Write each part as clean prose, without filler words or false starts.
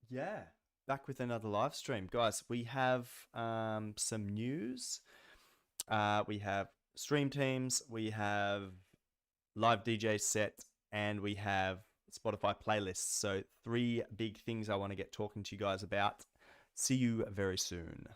Yeah, back with another live stream. Guys, we have some news. We have stream teams, we have live DJ set, and we have Spotify playlists. So 3 big things I want to get talking to you guys about. See you very soon.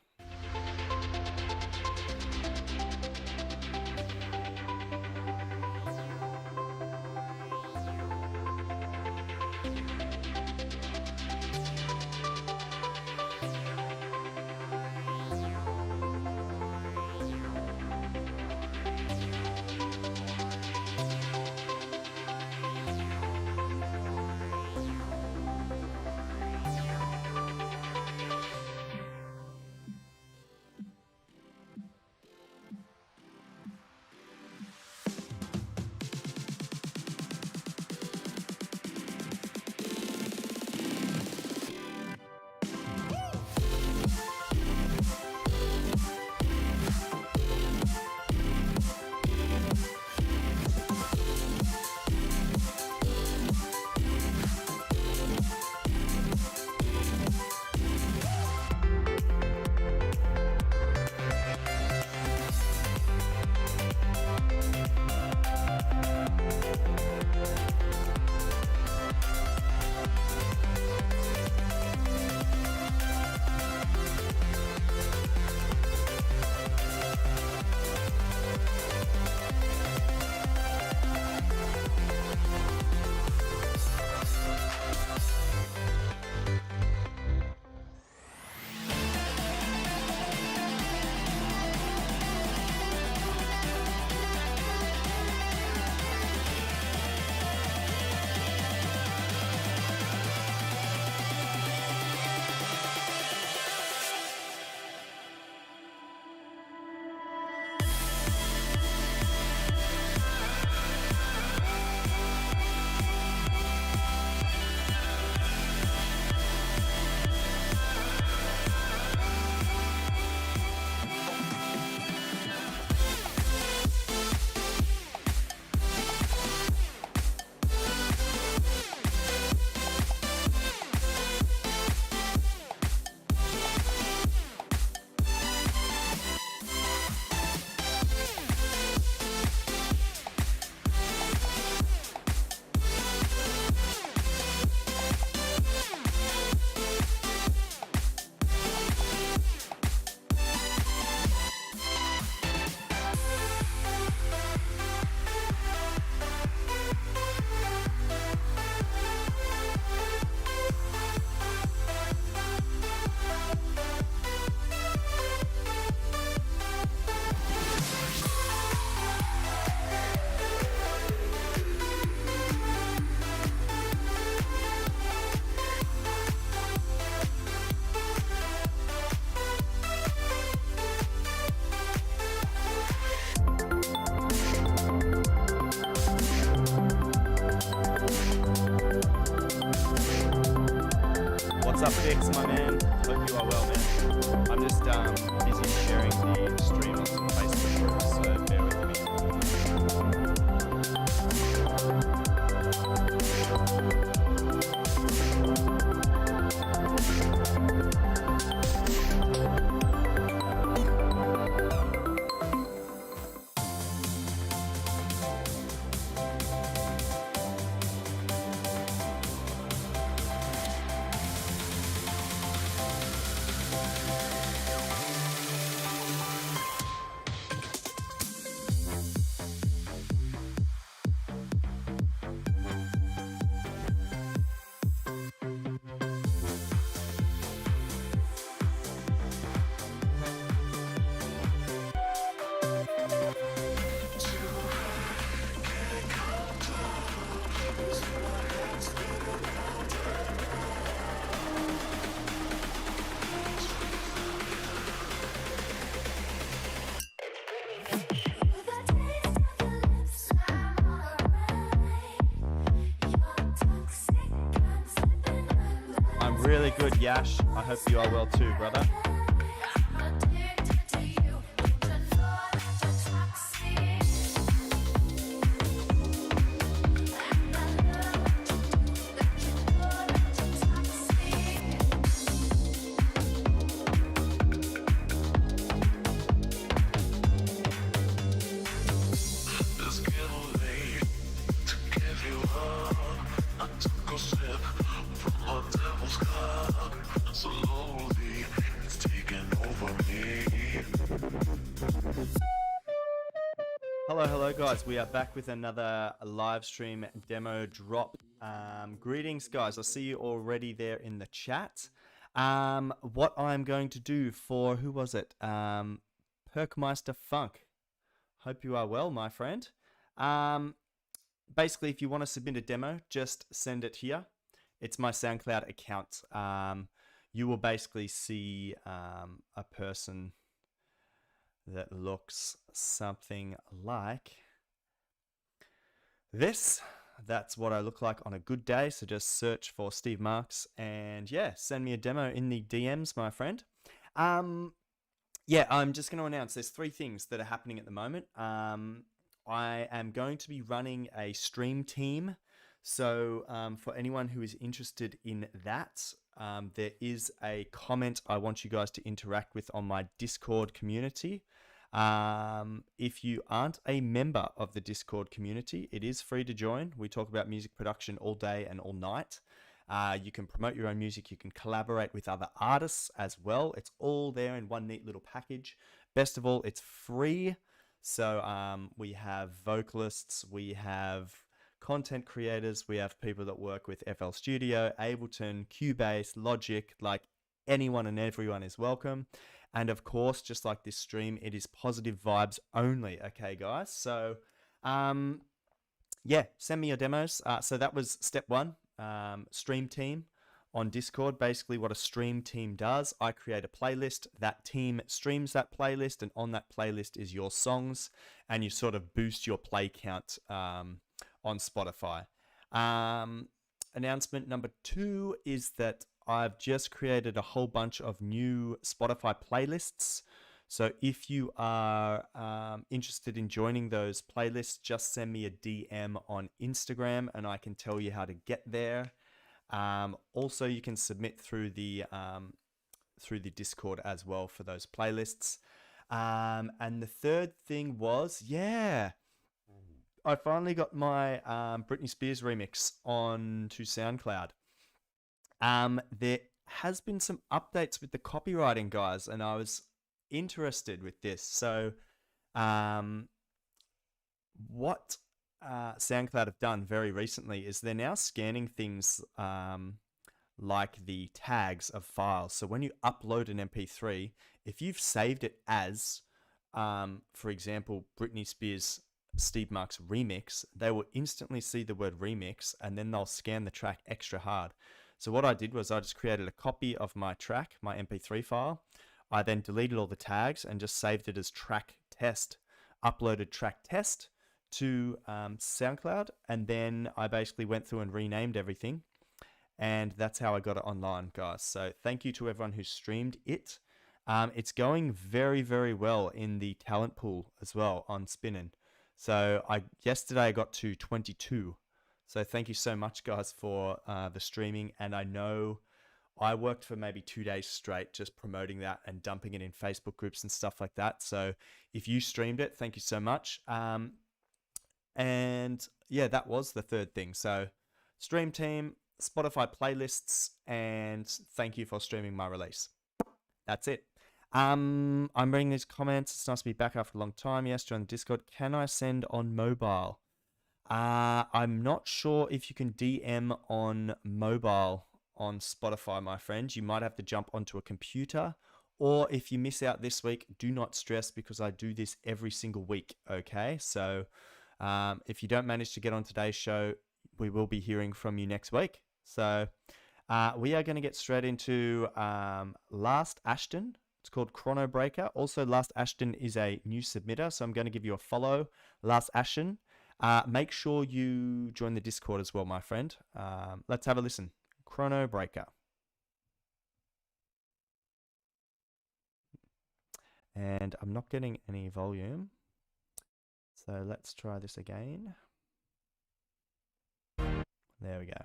What's up, Fix, my man? Hope you are well, man. I'm just busy sharing the stream on some Facebook groups, so bear with me. Really good, Yash. I hope you are well too, brother. a sip from the devil's cup. Slowly, it's taking over me. Hello, guys. We are back with another live stream demo drop. Greetings, guys. I see you already there in the chat. What I'm going to do for, who was it? Perkmeister Funk. Hope you are well, my friend. Basically, if you want to submit a demo, just send it here. It's my SoundCloud account. You will basically see a person that looks something like this. That's what I look like on a good day. So just search for Steve Marks and yeah, send me a demo in the DMs, my friend. Yeah, I'm just going to announce there's 3 things that are happening at the moment. I am going to be running a stream team. So for anyone who is interested in that, there is a comment I want you guys to interact with on my Discord community. If you aren't a member of the Discord community, it is free to join. We talk about music production all day and all night. You can promote your own music. You can collaborate with other artists as well. It's all there in one neat little package. Best of all, it's free. So we have vocalists, we have content creators, we have people that work with FL Studio, Ableton, Cubase, Logic, like anyone and everyone is welcome. And of course, just like this stream, it is positive vibes only. Okay, guys. So yeah, send me your demos. So that was step 1, stream team on Discord. Basically what a stream team does, I create a playlist, that team streams that playlist, and on that playlist is your songs, and you sort of boost your play count on Spotify. Announcement number 2 is that I've just created a whole bunch of new Spotify playlists. So if you are interested in joining those playlists, just send me a DM on Instagram and I can tell you how to get there. Also, you can submit through the Discord as well for those playlists. And the third thing was, yeah, I finally got my Britney Spears remix onto SoundCloud. There has been some updates with the copywriting, guys, and I was interested with this. So what SoundCloud have done very recently is they're now scanning things like the tags of files. So when you upload an MP3, if you've saved it as, for example, Britney Spears Steve Marks remix, they will instantly see the word remix and then they'll scan the track extra hard. So what I did was I just created a copy of my track, my MP3 file. I then deleted all the tags and just saved it as track test, uploaded track test to SoundCloud, and then I basically went through and renamed everything, and that's how I got it online, guys. So thank you to everyone who streamed it. It's going very, very well in the talent pool as well on Spinnin'. So yesterday I got to 22. So thank you so much, guys, for the streaming. And I know I worked for maybe 2 days straight just promoting that and dumping it in Facebook groups and stuff like that. So if you streamed it, thank you so much. And yeah, that was the third thing. So stream team, Spotify playlists, and thank you for streaming my release. That's it. I'm reading these comments. It's nice to be back after a long time. Yes, join the Discord. Can I send on mobile? I'm not sure if you can DM on mobile on Spotify, my friend. You might have to jump onto a computer, or if you miss out this week, do not stress because I do this every single week. Okay, so if you don't manage to get on today's show, we will be hearing from you next week. So we are going to get straight into Last Ashton. It's called Chrono Breaker. Also, Last Ashton is a new submitter, so I'm going to give you a follow, Last Ashton. Make sure you join the Discord as well, my friend. Let's have a listen. Chrono Breaker. And I'm not getting any volume. So let's try this again. There we go.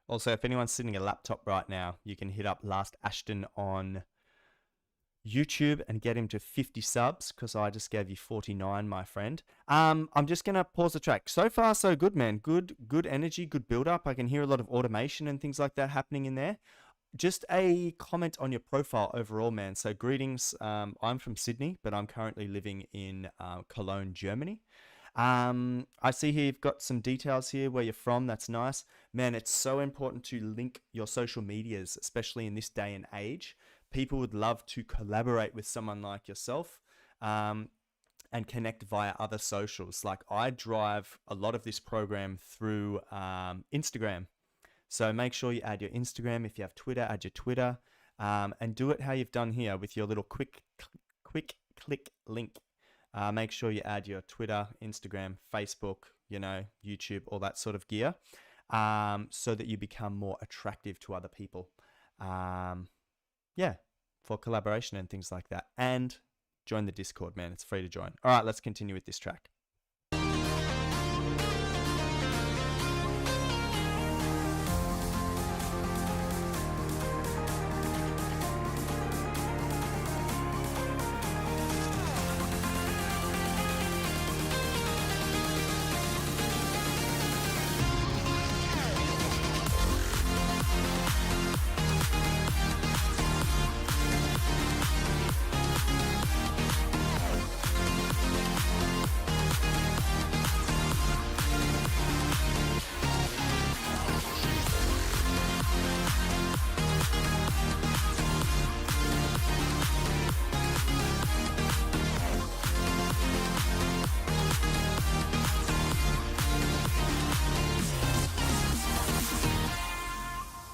Also, if anyone's sitting at a laptop right now, you can hit up Last Ashton on YouTube and get him to 50 subs, because I just gave you 49, my friend. I'm just gonna pause the track. So far, so good, man. Good energy, good build up. I can hear a lot of automation and things like that happening in there. Just a comment on your profile overall, man. So greetings. I'm from Sydney, but I'm currently living in Cologne, Germany. I see here you've got some details here where you're from. That's nice. Man, it's so important to link your social medias, especially in this day and age. People would love to collaborate with someone like yourself and connect via other socials. Like, I drive a lot of this program through Instagram. So make sure you add your Instagram. If you have Twitter, add your Twitter, and do it how you've done here with your little quick click link. Make sure you add your Twitter, Instagram, Facebook, YouTube, all that sort of gear, so that you become more attractive to other people. For collaboration and things like that. And join the Discord, man. It's free to join. All right, let's continue with this track.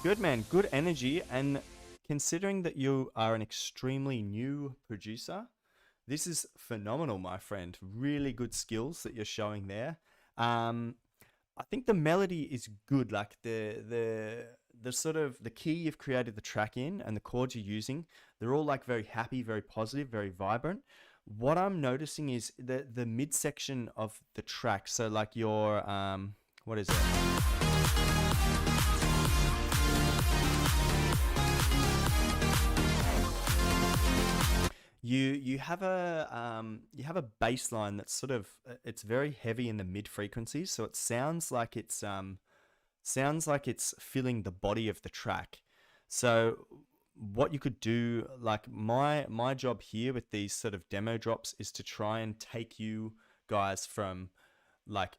Good, man. Good energy. And considering that you are an extremely new producer, this is phenomenal, my friend. Really good skills that you're showing there. I think the melody is good. Like the sort of the key you've created the track in and the chords you're using, they're all like very happy, very positive, very vibrant. What I'm noticing is the midsection of the track. So like your what is it? You have a bass line that's sort of, it's very heavy in the mid frequencies, so it sounds like it's filling the body of the track. So what you could do, like my job here with these sort of demo drops, is to try and take you guys from like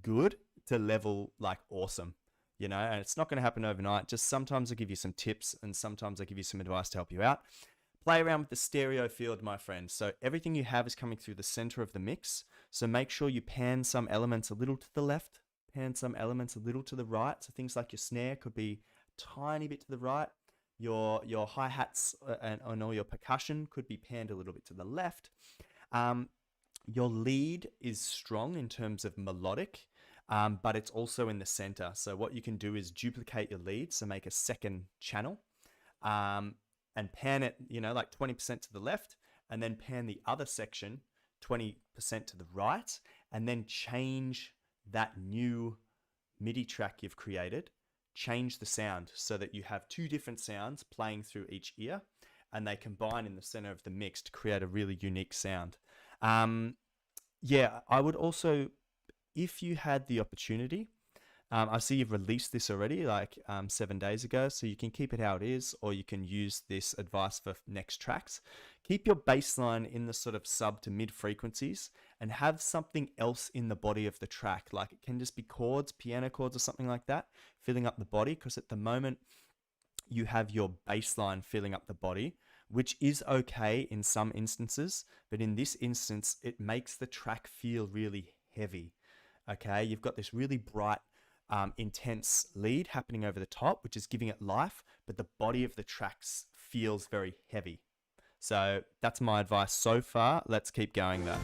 good to level like awesome, and it's not going to happen overnight. Just sometimes I give you some tips and sometimes I give you some advice to help you out. Play around with the stereo field, my friend. So everything you have is coming through the center of the mix. So make sure you pan some elements a little to the left, pan some elements a little to the right. So things like your snare could be a tiny bit to the right. Your hi-hats and all your percussion could be panned a little bit to the left. Your lead is strong in terms of melodic, but it's also in the center. So what you can do is duplicate your lead. So make a second channel. And pan it, like 20% to the left, and then pan the other section 20% to the right, and then change that new MIDI track you've created, change the sound so that you have two different sounds playing through each ear, and they combine in the center of the mix to create a really unique sound. I would also, if you had the opportunity, I see you've released this already, like 7 days ago, so you can keep it how it is, or you can use this advice for next tracks. Keep your bass line in the sort of sub to mid frequencies and have something else in the body of the track. Like it can just be chords, piano chords or something like that, filling up the body, because at the moment you have your bass line filling up the body, which is okay in some instances, but in this instance, it makes the track feel really heavy. Okay, you've got this really bright, intense lead happening over the top, which is giving it life, but the body of the tracks feels very heavy. So that's my advice so far. Let's keep going though.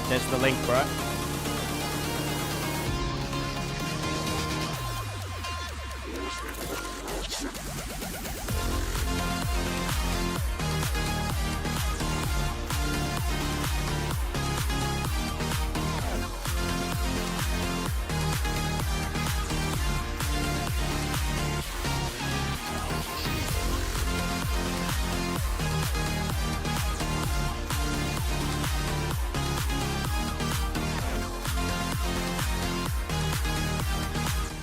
There's the link, bro.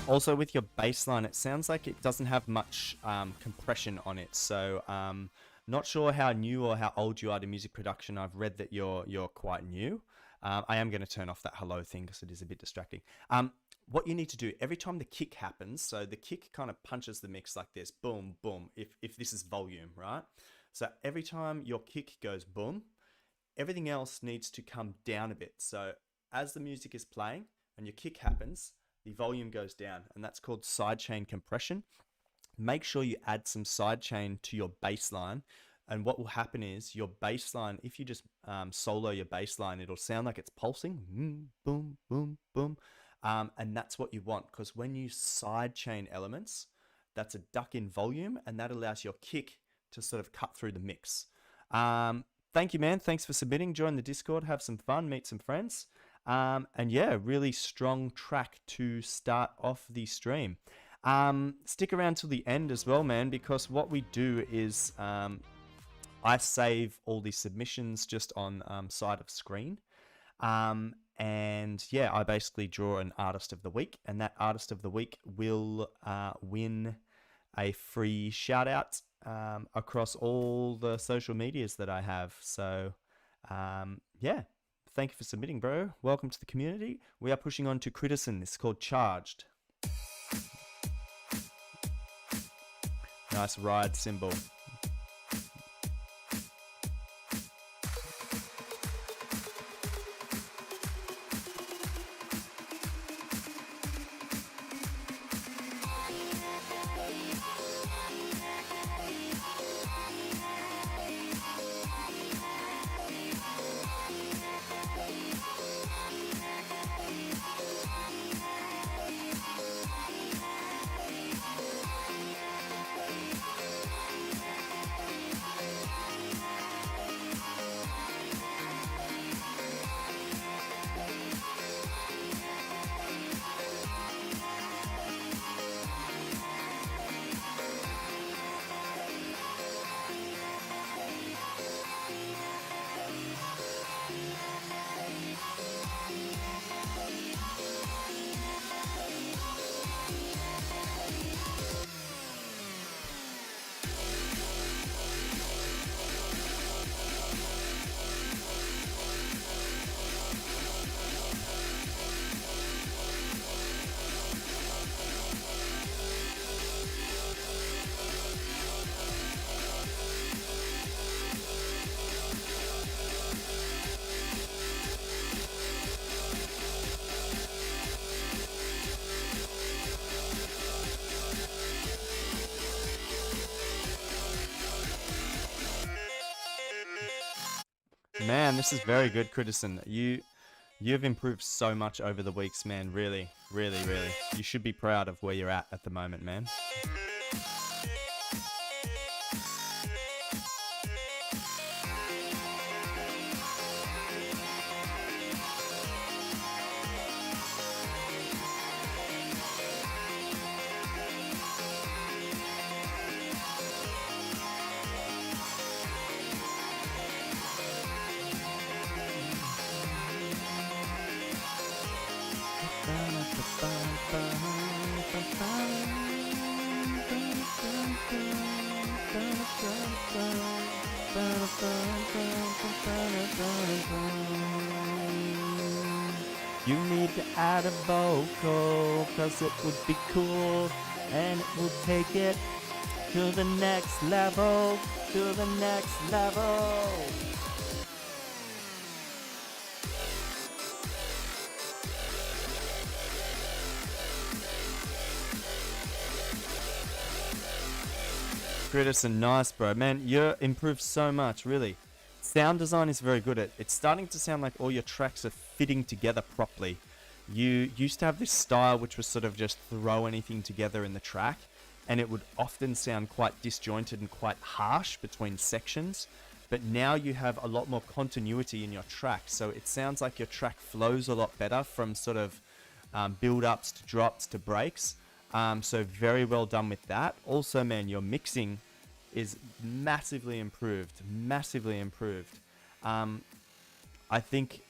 Also, with your bass line, it sounds like it doesn't have much compression on it. So, not sure how new or how old you are to music production. I've read that you're quite new. I am going to turn off that hello thing because it is a bit distracting. What you need to do every time the kick happens, so the kick kind of punches the mix like this, boom, boom. If this is volume, right? So every time your kick goes boom, everything else needs to come down a bit. So as the music is playing and your kick happens, the volume goes down, and that's called sidechain compression. Make sure you add some sidechain to your bass line, and what will happen is your bass line, if you just solo your bass line, it'll sound like it's pulsing, boom, boom, boom, and that's what you want, because when you sidechain elements, that's a duck in volume, and that allows your kick to sort of cut through the mix. Thank you, man. Thanks for submitting. Join the Discord, have some fun, meet some friends. And yeah, really strong track to start off the stream. Stick around till the end as well, man, because what we do is I save all the submissions just on side of screen. And yeah, I basically draw an artist of the week, and that artist of the week will win a free shout out across all the social medias that I have. So yeah. Thank you for submitting, bro. Welcome to the community. We are pushing on to Critison. This is called Charged. Nice ride symbol. Man, this is very good, Critison. You've improved so much over the weeks, man. Really, really, really. You should be proud of where you're at the moment, man. You need to add a vocal, cause it would be cool, and it will take it to the next level, to the next level. Critison, nice, bro. Man, you're improved so much, really. sound design is very good. It's starting to sound like all your tracks are fitting together properly. You used to have this style which was sort of just throw anything together in the track, and it would often sound quite disjointed and quite harsh between sections. But now you have a lot more continuity in your track, so it sounds like your track flows a lot better from sort of build-ups to drops to breaks. So very well done with that. Also, man, your mixing is massively improved. I think,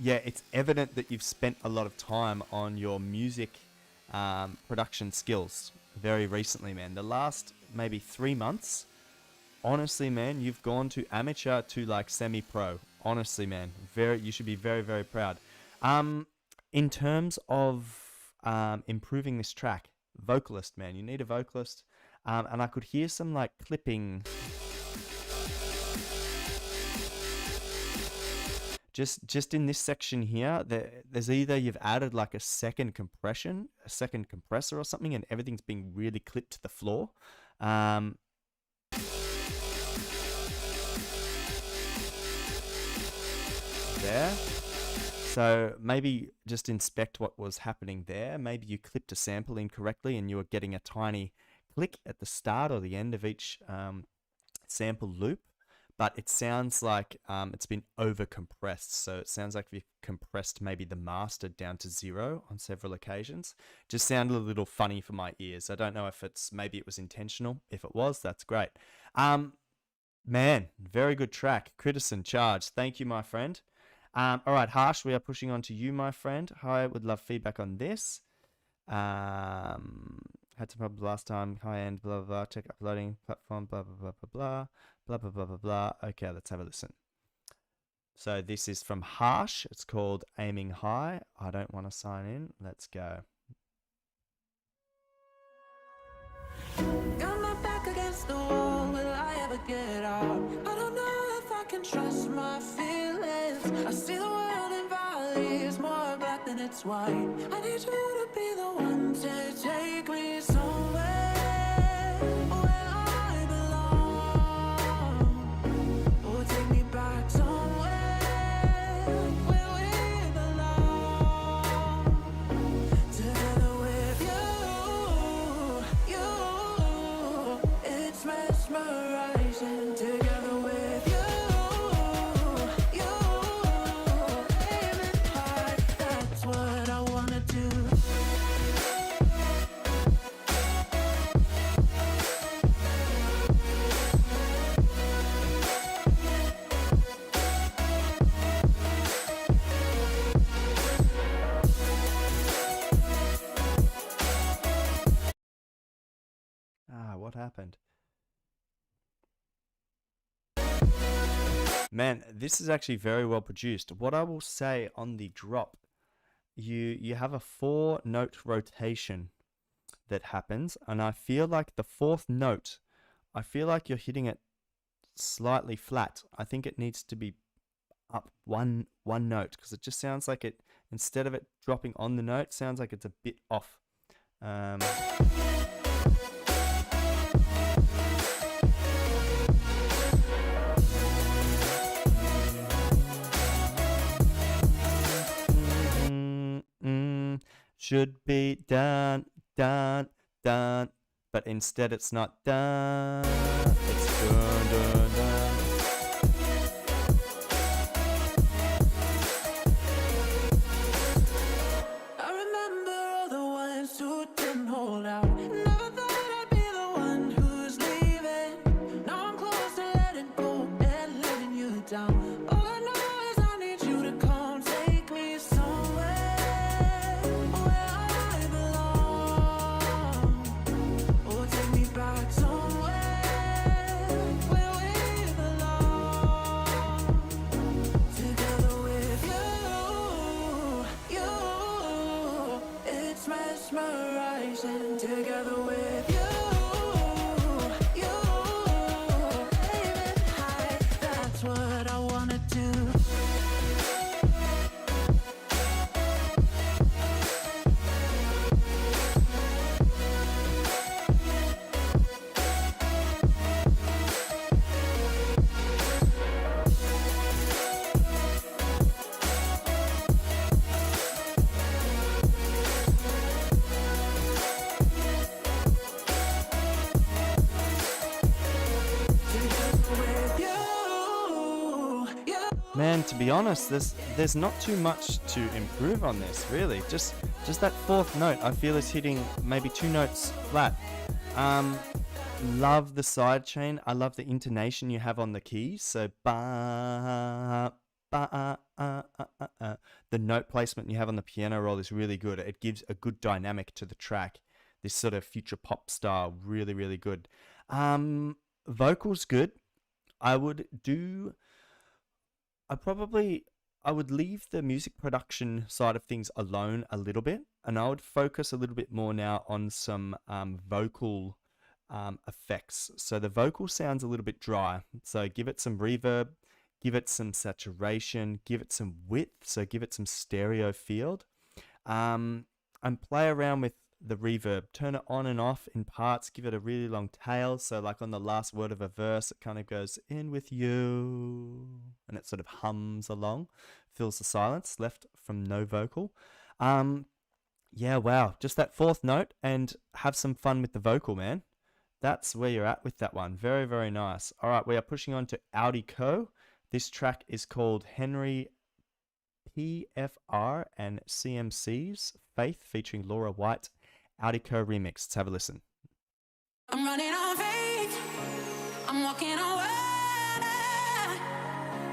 yeah, it's evident that you've spent a lot of time on your music production skills very recently, man. The last maybe 3 months, honestly, man, you've gone to amateur to like semi-pro. Honestly, man, you should be very, very proud. In terms of improving this track, vocalist, man, you need a vocalist. And I could hear some like clipping. Just in this section here, there's either you've added like a second compressor or something, and everything's being really clipped to the floor. There. So maybe just inspect what was happening there. Maybe you clipped a sample incorrectly and you were getting a tiny click at the start or the end of each sample loop. But it sounds like it's been over compressed. So it sounds like we compressed maybe the master down to 0 on several occasions. Just sounded a little funny for my ears. I don't know if maybe it was intentional. If it was, that's great. Man, very good track. Critison Charge. Thank you, my friend. All right, Harsh, we are pushing on to you, my friend. Hi, would love feedback on this. Had some problems last time. High end, blah, blah, blah. Check uploading platform, blah, blah, blah, blah, blah. Blah, blah, blah, blah, blah. Okay, let's have a listen. So this is from Harsh. It's called Aiming High. I don't want to sign in. Let's go. Got my back against the wall. Will I ever get out? I don't know if I can trust my feelings. I see the world in valleys, more black than it's white. I need you to be the one to take me somewhere where I belong. Or take me back somewhere where we belong. Together with you, it's mesmerizing. Together with you, aiming high, that's what I wanna do. What happened? Man, this is actually very well produced. What I will say on the drop, you have a 4-note rotation that happens, and I feel like the 4th note, I feel like you're hitting it slightly flat. I think it needs to be up one note, because it just sounds like it, instead of it dropping on the note, sounds like it's a bit off. Should be done, done, done, but instead it's not done. It's done, done, done. I remember all the ones who didn't hold out. Never thought I'd be the one who's leaving. Now I'm close to letting go and letting you down. All I know is I need you to come take me somewhere where I belong. Or take me back somewhere Man, to be honest, there's not too much to improve on this, really. Just that fourth note, I feel is hitting maybe 2 notes flat. Love the side chain. I love the intonation you have on the keys. So ba ba the note placement you have on the piano roll is really good. It gives a good dynamic to the track. This sort of future pop style, really, really good. Vocals good. I would leave the music production side of things alone a little bit, and I would focus a little bit more now on some vocal effects. So the vocal sounds a little bit dry, so give it some reverb, give it some saturation, give it some width, so give it some stereo field, and play around with the reverb. Turn it on and off in parts, give it a really long tail, so like on the last word of a verse it kind of goes in with you and it sort of hums along, fills the silence left from no vocal. Yeah, wow, just that fourth note, and have some fun with the vocal, man. That's where you're at with that one. Very, very nice. All right, we are pushing on to Audi Co. This track is called Henry PFR and CMC's Faith, featuring Laura White. Audi Co remix. Let's have a listen. I'm running on faith. I'm walking on water.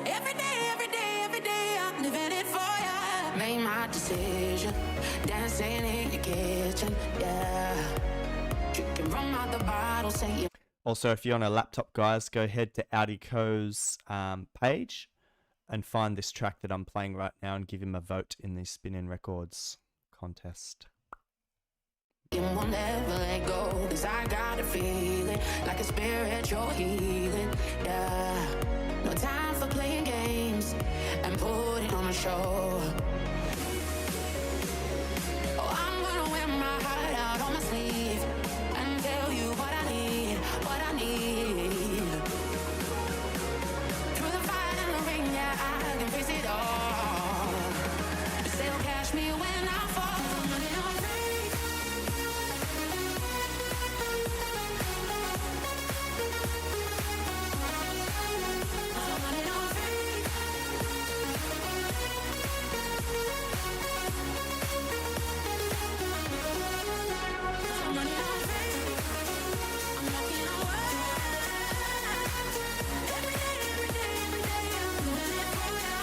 Every day, I'm living it for ya. Made my decision, dancing in your kitchen, yeah. Drinking rum out the bottle, say you. Also, if you're on a laptop, guys, go ahead to Audi Co's page and find this track that I'm playing right now and give him a vote in the Spin-In Records contest. You won't ever let go, 'cause I got a feeling like a spiritual healing, yeah. No time for playing games and putting on a show. Oh, I'm gonna wear my heart out on my sleeve and tell you what I need, what I need. Through the fire and the rain, yeah, I can face it all. They'll catch me when I fall. I'm running on faith. I'm running on faith. I'm running on faith. I'm walking on water. Every day, I'm doing it for ya.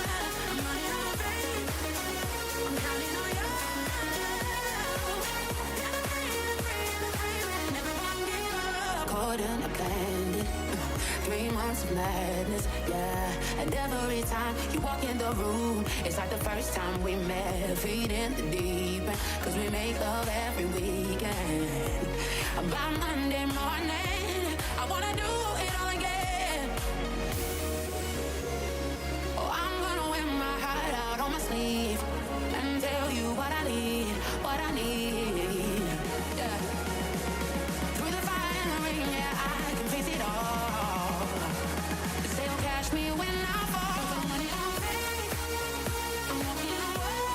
I'm running on faith. I'm counting on you. Never gonna give up. Caught in a blended 3 months of madness, yeah. And every time you walk in the room, it's like the first time we met. Feet in the deep end, 'cause we make love every weekend. By Monday morning, I wanna do it all again. Oh, I'm gonna wear my heart out on my sleeve and tell you what I need, what I need. Yeah. Through the fire and the rain, yeah, I can face it all. They'll catch me when I fall. I'm running on faith. I'm walking on water.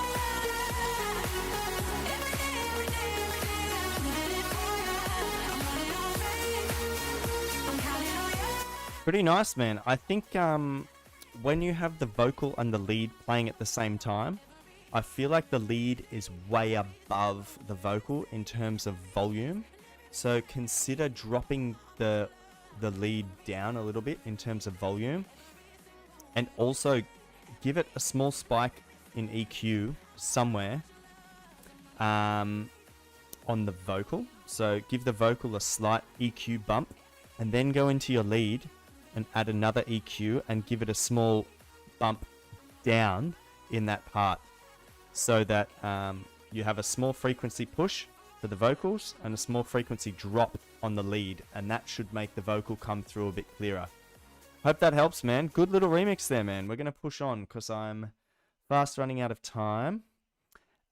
Every day, I'm living it for ya. I'm running on faith. I'm counting on you. Pretty nice, man. I think when you have the vocal and the lead playing at the same time, I feel like the lead is way above the vocal in terms of volume. So consider dropping the lead down a little bit in terms of volume, and also give it a small spike in EQ somewhere on the vocal. So give the vocal a slight EQ bump, and then go into your lead and add another EQ and give it a small bump down in that part, so that you have a small frequency push for the vocals and a small frequency drop on the lead, and that should make the vocal come through a bit clearer. Hope that helps, man. Good little remix there, man. We're going to push on because I'm fast running out of time.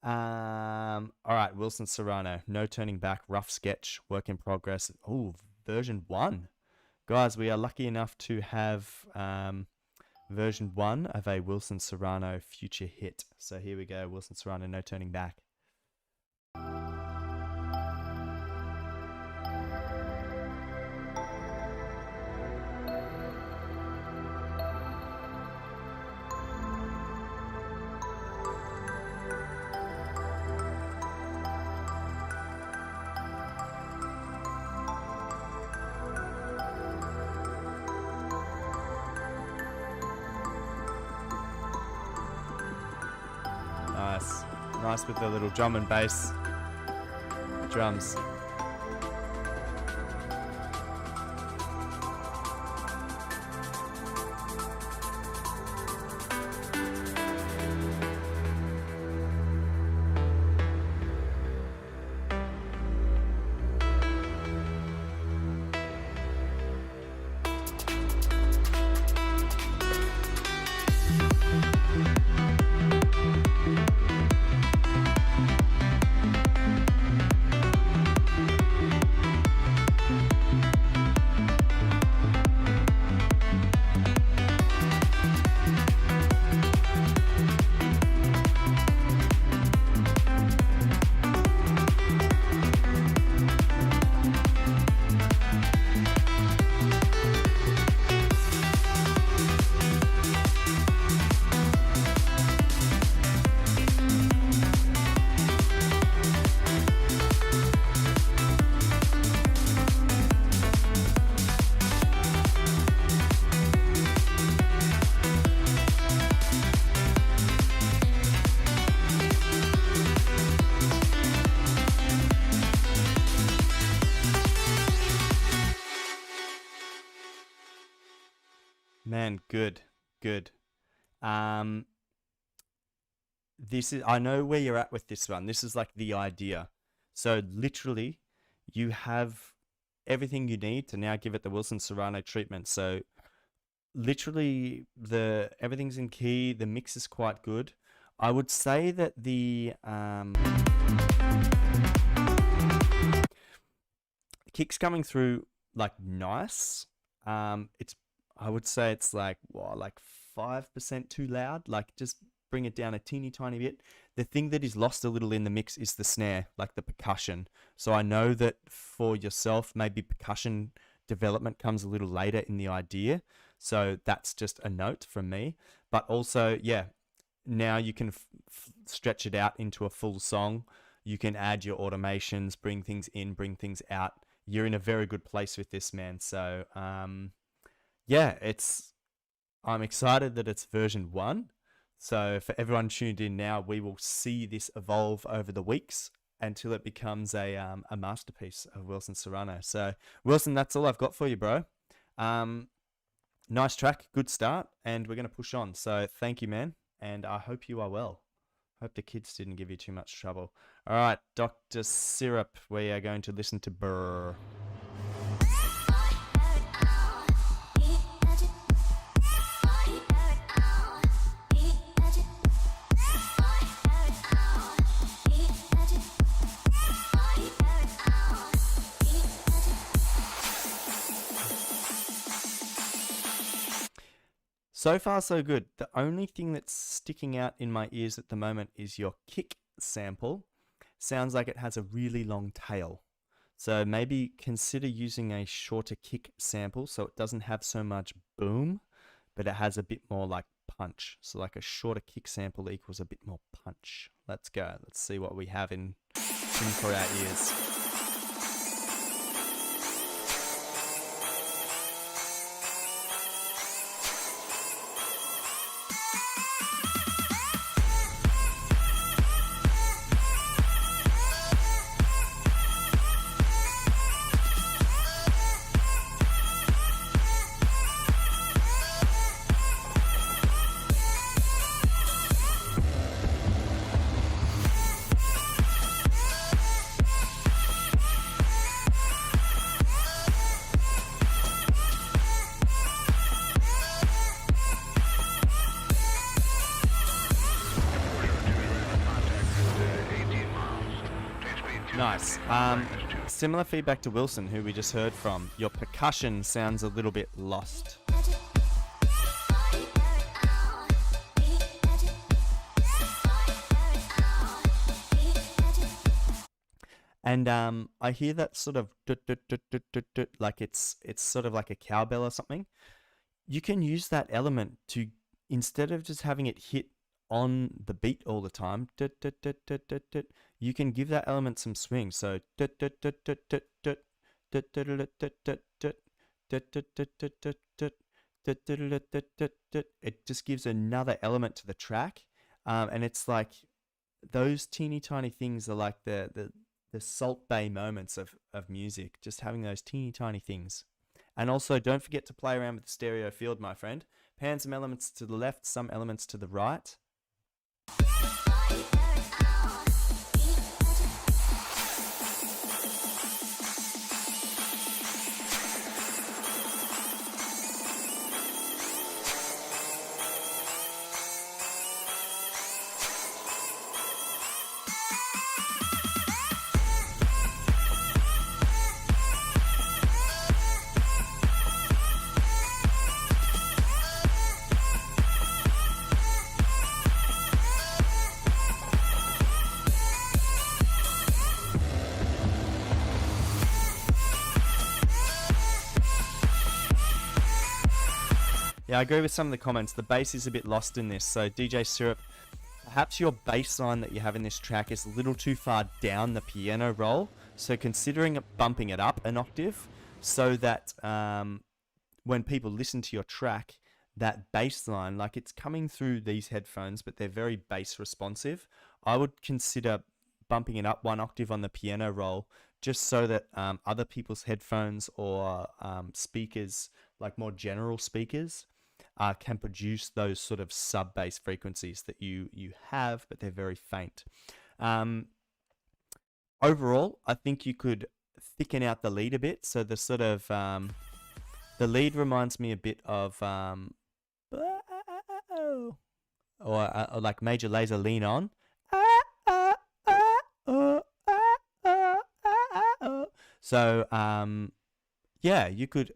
All right, Wilson Serrano, No Turning Back, rough sketch, work in progress. Oh, version 1. Guys, we are lucky enough to have version 1 of a Wilson Serrano future hit. So here we go, Wilson Serrano, No Turning Back. Nice with the little drum and bass drums. Man, good. This is, I know where you're at with this one. This is like the idea. So literally, you have everything you need to now give it the Wilson Serrano treatment. So literally, everything's in key. The mix is quite good. I would say that the kick's coming through like nice. I would say it's like 5% too loud. Like just bring it down a teeny tiny bit. The thing that is lost a little in the mix is the snare, like the percussion. So I know that for yourself, maybe percussion development comes a little later in the idea. So that's just a note from me. But also, yeah, now you can stretch it out into a full song. You can add your automations, bring things in, bring things out. You're in a very good place with this, man. So, yeah, I'm excited that it's version 1. So for everyone tuned in now, we will see this evolve over the weeks until it becomes a masterpiece of Wilson Serrano. So Wilson, that's all I've got for you, bro. Nice track, good start, and we're going to push on. So thank you, man, and I hope you are well. Hope the kids didn't give you too much trouble. All right, Dr. Syrup, we are going to listen to Brr. So far, so good. The only thing that's sticking out in my ears at the moment is your kick sample. Sounds like it has a really long tail. So maybe consider using a shorter kick sample so it doesn't have so much boom, but it has a bit more like punch. So like a shorter kick sample equals a bit more punch. Let's go. Let's see what we have in for our ears. Nice. Similar feedback to Wilson, who we just heard from. Your percussion sounds a little bit lost. And I hear that sort of like it's sort of like a cowbell or something. You can use that element to, instead of just having it hit on the beat all the time, you can give that element some swing. So it just gives another element to the track, and it's like those teeny tiny things are like the Salt Bay moments of music, just having those teeny tiny things. And also, don't forget to play around with the stereo field, my friend. Pan some elements to the left, some elements to the right. Yeah, I agree with some of the comments. The bass is a bit lost in this. So DJ Syrup, perhaps your bass line that you have in this track is a little too far down the piano roll. So considering bumping it up an octave so that when people listen to your track, that bass line, like it's coming through these headphones, but they're very bass responsive. I would consider bumping it up one octave on the piano roll just so that other people's headphones or speakers, like more general speakers, can produce those sort of sub-bass frequencies that you have, but they're very faint. Overall, I think you could thicken out the lead a bit. So the sort of the lead reminds me a bit of or like Major Lazer Lean On. So yeah, you could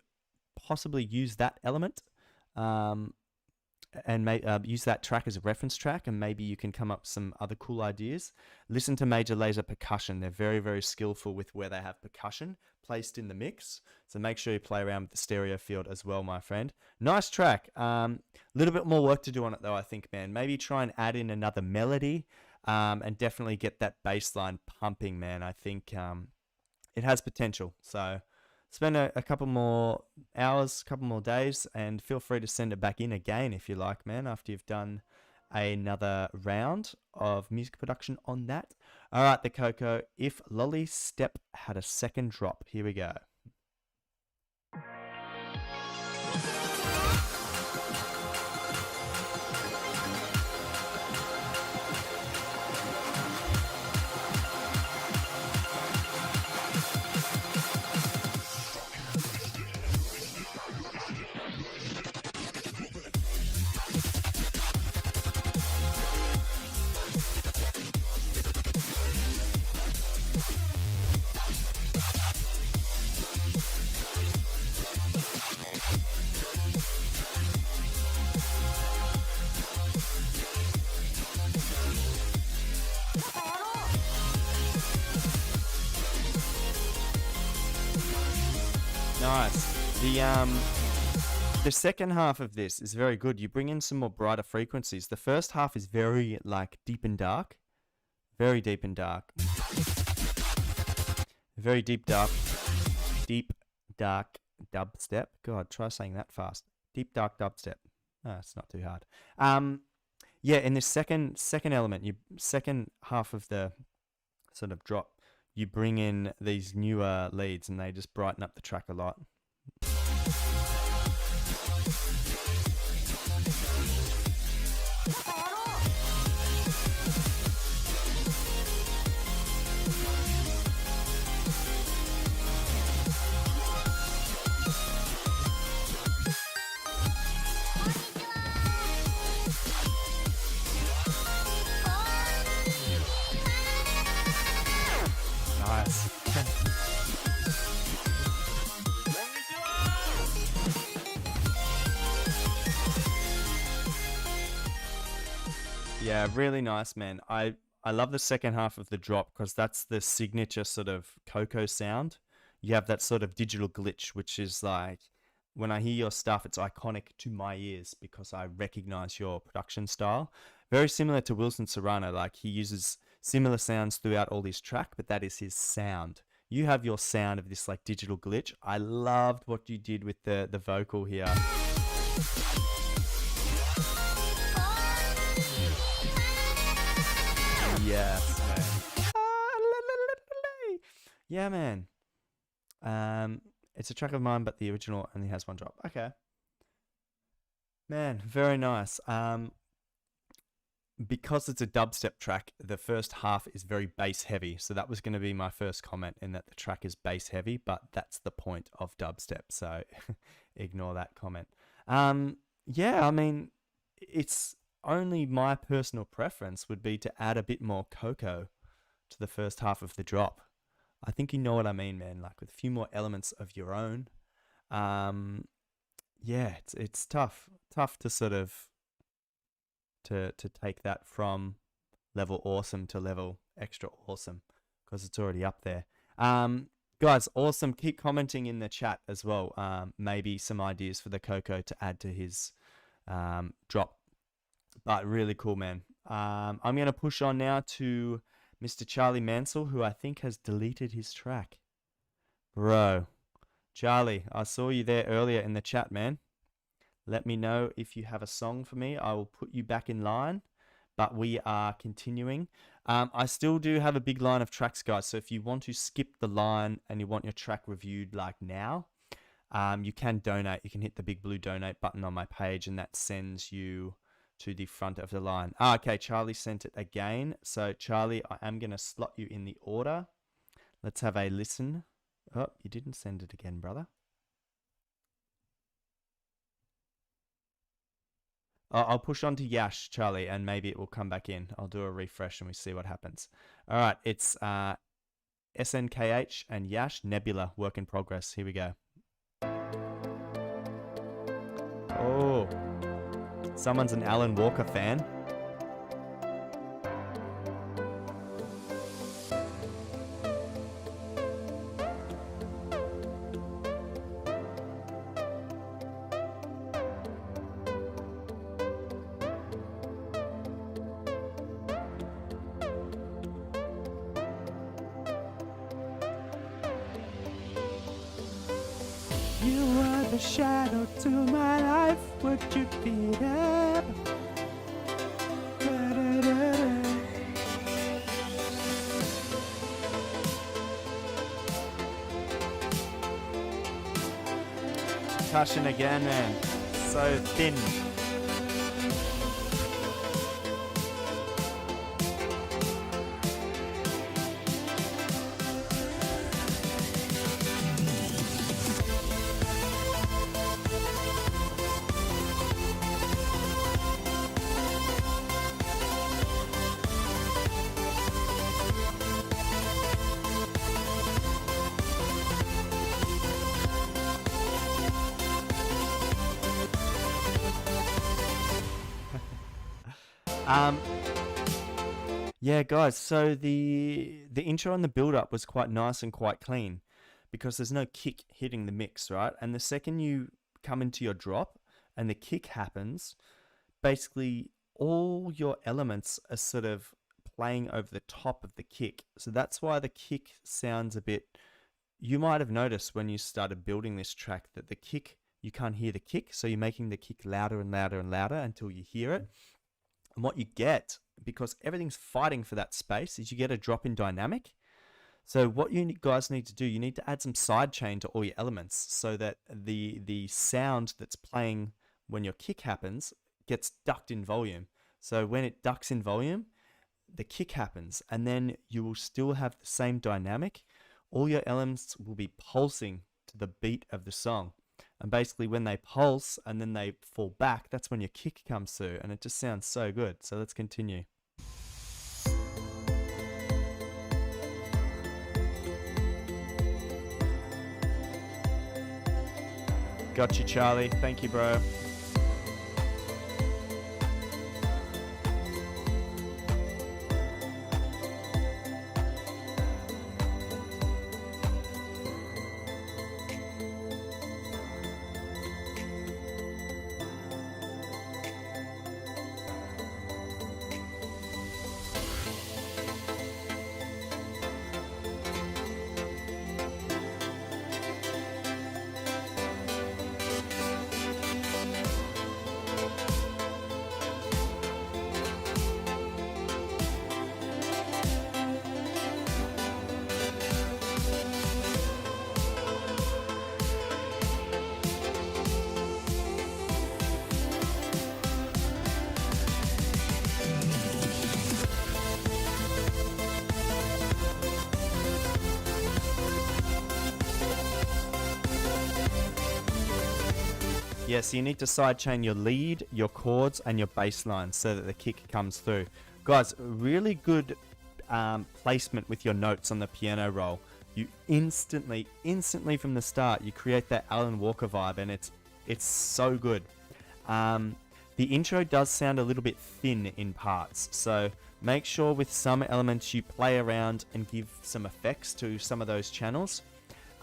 possibly use that element and use that track as a reference track, and maybe you can come up with some other cool ideas. Listen to Major Lazer percussion. They're very, very skillful with where they have percussion placed in the mix. So make sure you play around with the stereo field as well, my friend. Nice track. Little bit more work to do on it though, I think, man. Maybe try and add in another melody and definitely get that bass line pumping, man. I think it has potential. So spend a couple more hours, couple more days, and feel free to send it back in again if you like, man, after you've done another round of music production on that. All right, the Coco, If Lolly Step Had a Second Drop. Here we go. Nice. The second half of this is very good. You bring in some more brighter frequencies. The first half is very like deep and dark. Very deep and dark. Very deep dark dubstep. God, try saying that fast. Deep dark dubstep. Oh, it's not too hard. Yeah, in this second element, second half of the sort of drop, you bring in these newer leads and they just brighten up the track a lot. Nice. Yeah, really nice, man. I love the second half of the drop because that's the signature sort of Coco sound. You have that sort of digital glitch, which is like, when I hear your stuff, it's iconic to my ears because I recognize your production style. Very similar to Wilson Serrano, like he uses similar sounds throughout all his track, but that is his sound. You have your sound of this like digital glitch. I loved what you did with the vocal here. Yeah, man. It's a track of mine, but the original only has one drop. Okay. Man, very nice. Because it's a dubstep track, the first half is very bass heavy. So that was going to be my first comment, in that the track is bass heavy, but that's the point of dubstep. So ignore that comment. Yeah, I mean, it's only my personal preference would be to add a bit more cocoa to the first half of the drop. I think you know what I mean, man. Like with a few more elements of your own. Yeah, it's tough to sort of to take that from level awesome to level extra awesome, because it's already up there. Guys, awesome. Keep commenting in the chat as well. Maybe some ideas for the Coco to add to his drop. But really cool, man. I'm going to push on now to Mr. Charlie Mansell, who I think has deleted his track. Bro, Charlie, I saw you there earlier in the chat, man. Let me know if you have a song for me. I will put you back in line, but we are continuing. I still do have a big line of tracks, guys. So if you want to skip the line and you want your track reviewed like now, you can donate. You can hit the big blue donate button on my page, and that sends you to the front of the line. Okay, Charlie sent it again. So Charlie, I am going to slot you in the order. Let's have a listen. Oh, you didn't send it again, brother. I'll push on to Yash, Charlie, and maybe it will come back in. I'll do a refresh and we see what happens. All right, it's SNKH and Yash, Nebula, work in progress. Here we go. Oh, someone's an Alan Walker fan. You are the shadow to my life. Would you be there? Da-da-da-da. Percussion again, man. So thin. Yeah, guys, so the intro and the build-up was quite nice and quite clean, because there's no kick hitting the mix, right? And the second you come into your drop and the kick happens, basically all your elements are sort of playing over the top of the kick. So that's why the kick sounds a bit... You might have noticed when you started building this track that the kick, you can't hear the kick, so you're making the kick louder and louder and louder until you hear it. And what you get, because everything's fighting for that space, is you get a drop in dynamic. So what you guys need to do, you need to add some sidechain to all your elements so that the sound that's playing when your kick happens gets ducked in volume. So when it ducks in volume, the kick happens, and then you will still have the same dynamic. All your elements will be pulsing to the beat of the song. And basically when they pulse and then they fall back, that's when your kick comes through, and it just sounds so good. So let's continue. Got you, Charlie. Thank you, bro. Yeah, so you need to sidechain your lead, your chords, and your bass line so that the kick comes through. Guys, really good placement with your notes on the piano roll. You instantly from the start, you create that Alan Walker vibe, and it's so good. The intro does sound a little bit thin in parts, so make sure with some elements you play around and give some effects to some of those channels.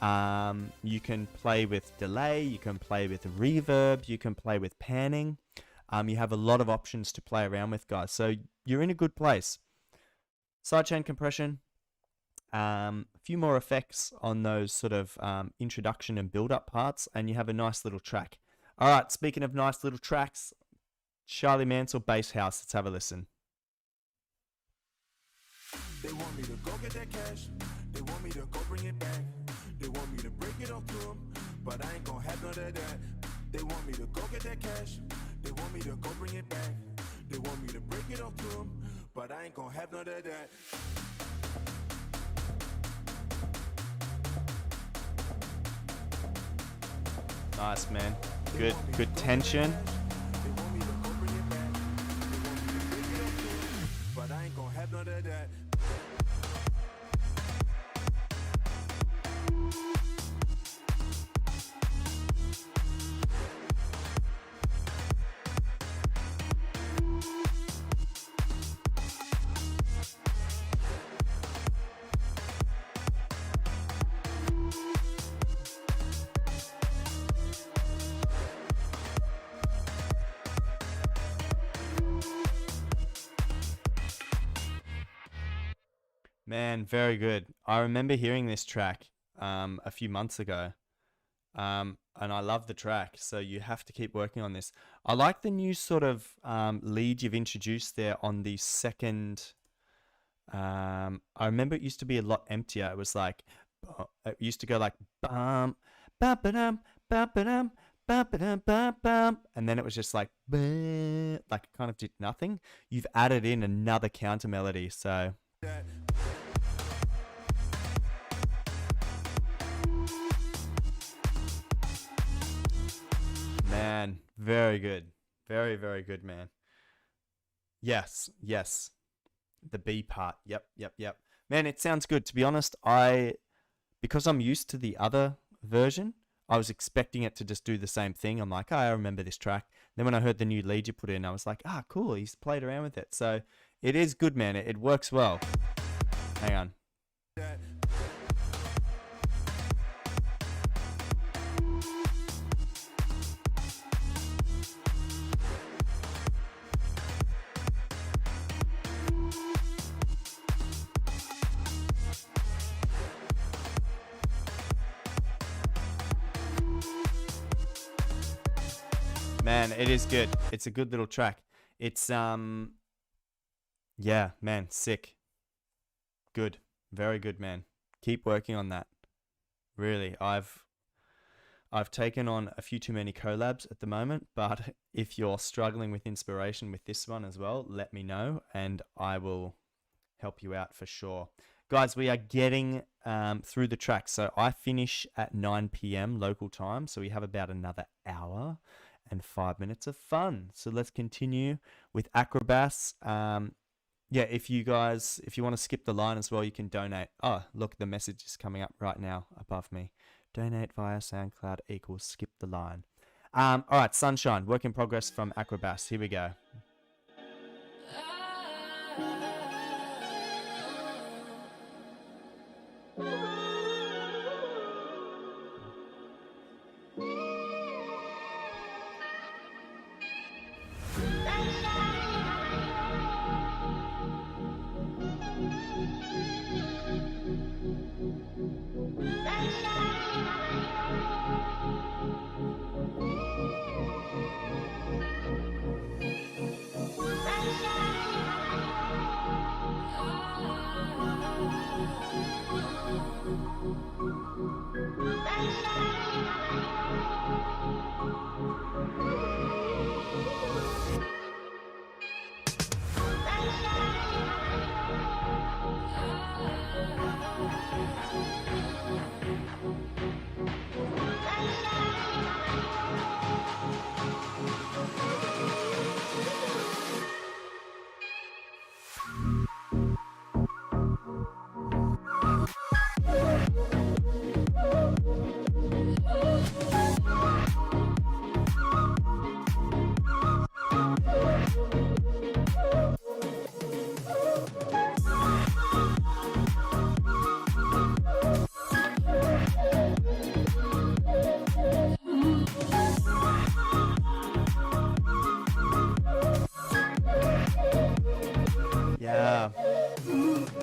You can play with delay, you can play with reverb, you can play with panning. You have a lot of options to play around with, guys, so you're in a good place. Sidechain compression, a few more effects on those sort of introduction and build-up parts, and you have a nice little track. All right, speaking of nice little tracks, Charlie Mansell Bass House. Let's have a listen. They want me to go get that cash. They want me to go bring it back. They want me to break it off to them, but I ain't gonna have none of that. They want me to go get that cash. They want me to go bring it back. They want me to break it off to them, but I ain't gonna have none of that. Nice, man. Good tension. They want me to go bring it back. They want me to break it off to them, but I ain't gonna have none of that. Man, very good. I remember hearing this track a few months ago, and I love the track, so you have to keep working on this. I like the new sort of lead you've introduced there on the second. I remember it used to be a lot emptier. It was like, it used to go like, bum, ba-ba-dum, ba-ba-dum, ba-ba-dum, ba-bum, and then it was just like, like it kind of did nothing. You've added in another counter melody, so... Man, very good. Very, very good, man. Yes, yes. The B part. Yep. Man, it sounds good. To be honest, because I'm used to the other version, I was expecting it to just do the same thing. I'm like, oh, I remember this track. Then when I heard the new lead you put in, I was like, cool. He's played around with it. So it is good, man. It works well. Hang on. Man, it is good. It's a good little track. It's yeah, man, sick. Good. Very good, man. Keep working on that. Really, I've taken on a few too many collabs at the moment, but if you're struggling with inspiration with this one as well, let me know and I will help you out for sure. Guys, we are getting through the track. So I finish at 9 p.m. local time, so we have about another hour and 5 minutes of fun. So let's continue with Acrobass. Yeah, if you want to skip the line as well, you can donate. Oh, look, the message is coming up right now above me. Donate via SoundCloud equals skip the line. All right, Sunshine, work in progress from Acrobass. Here we go.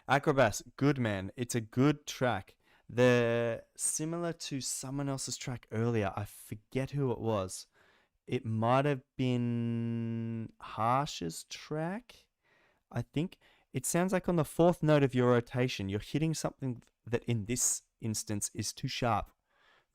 Acrobass, good man. It's a good track. They're similar to someone else's track earlier. I forget who it was. It might have been Harsh's track. I think it sounds like on the fourth note of your rotation, you're hitting something that in this instance is too sharp.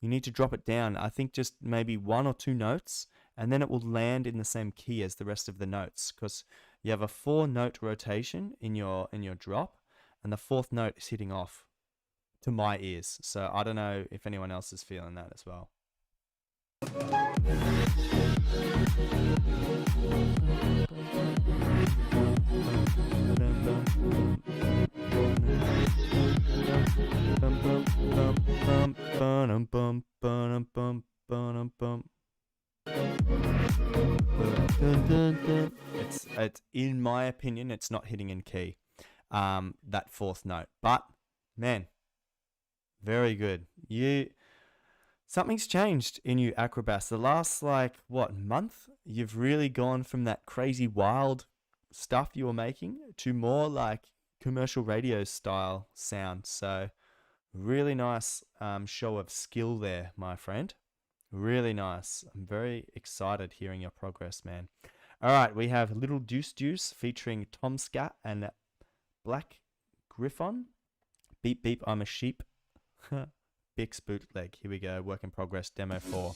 You need to drop it down. I think just maybe 1 or 2 notes, and then it will land in the same key as the rest of the notes, because you have a 4-note rotation in your drop, and the 4th note is hitting off to my ears. So I don't know if anyone else is feeling that as well. It's in my opinion, it's not hitting in key, that 4th note. But man, very good. Something's changed in you, Acrobass. The last month, you've really gone from that crazy wild stuff you were making to more like commercial radio style sound. So really nice show of skill there, my friend. Really nice. I'm very excited hearing your progress, man. All right, we have Little Deuce Deuce featuring Tom Scat and Black Griffon. Beep Beep, I'm a Sheep. Bix bootleg. Here we go. Work in progress. Demo 4.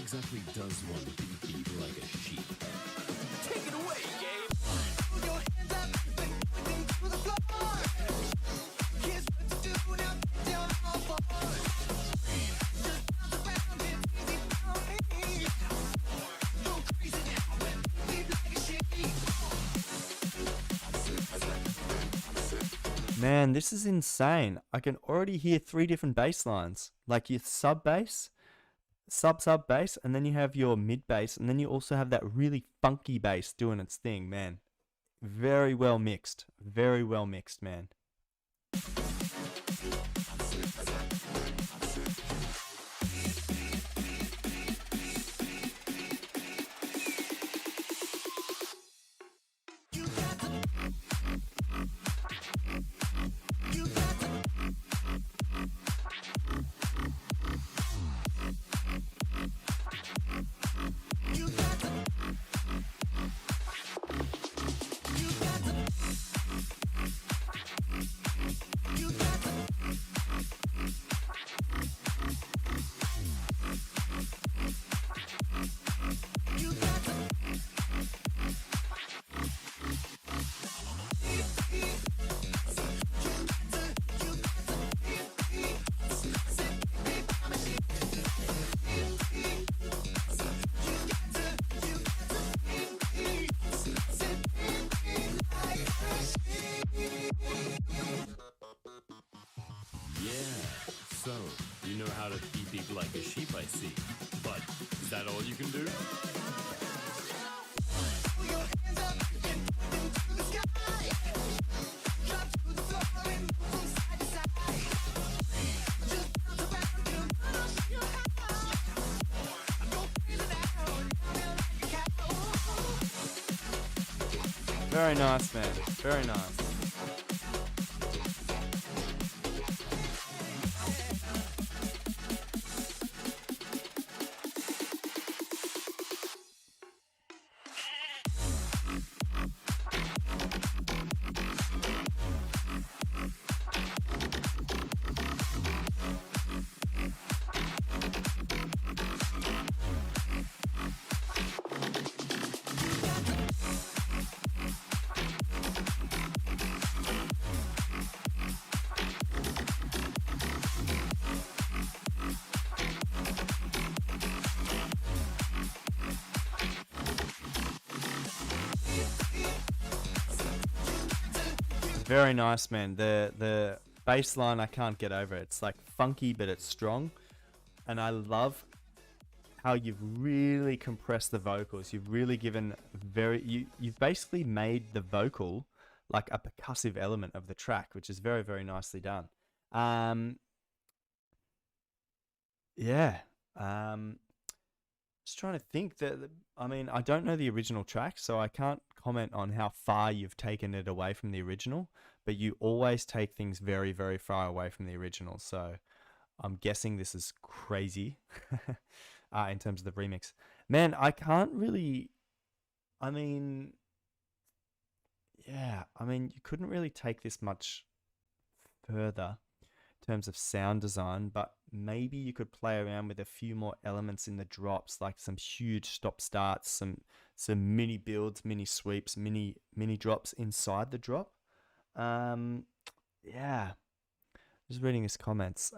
Exactly does one beep like a sheep? Take it away, Gabe! Man, this is insane. I can already hear 3 different bass lines. Like your sub bass, sub bass, and then you have your mid bass, and then you also have that really funky bass doing its thing, man. Very well mixed, man. So, you know how to beep like a sheep, I see. But, is that all you can do? Very nice, man. Very nice. Very nice, man. The bass line, I can't get over it. It's like funky, but it's strong. And I love how you've really compressed the vocals. You've really given you've basically made the vocal like a percussive element of the track, which is very, very nicely done. Yeah. Just trying to think I mean, I don't know the original track, so I can't comment on how far you've taken it away from the original, but you always take things very, very far away from the original. So I'm guessing this is crazy in terms of the remix. Man, I can't really, I mean, yeah, I mean, you couldn't really take this much further in terms of sound design, but maybe you could play around with a few more elements in the drops, like some huge stop starts, some mini builds, mini sweeps, mini drops inside the drop. Yeah, just reading his comments.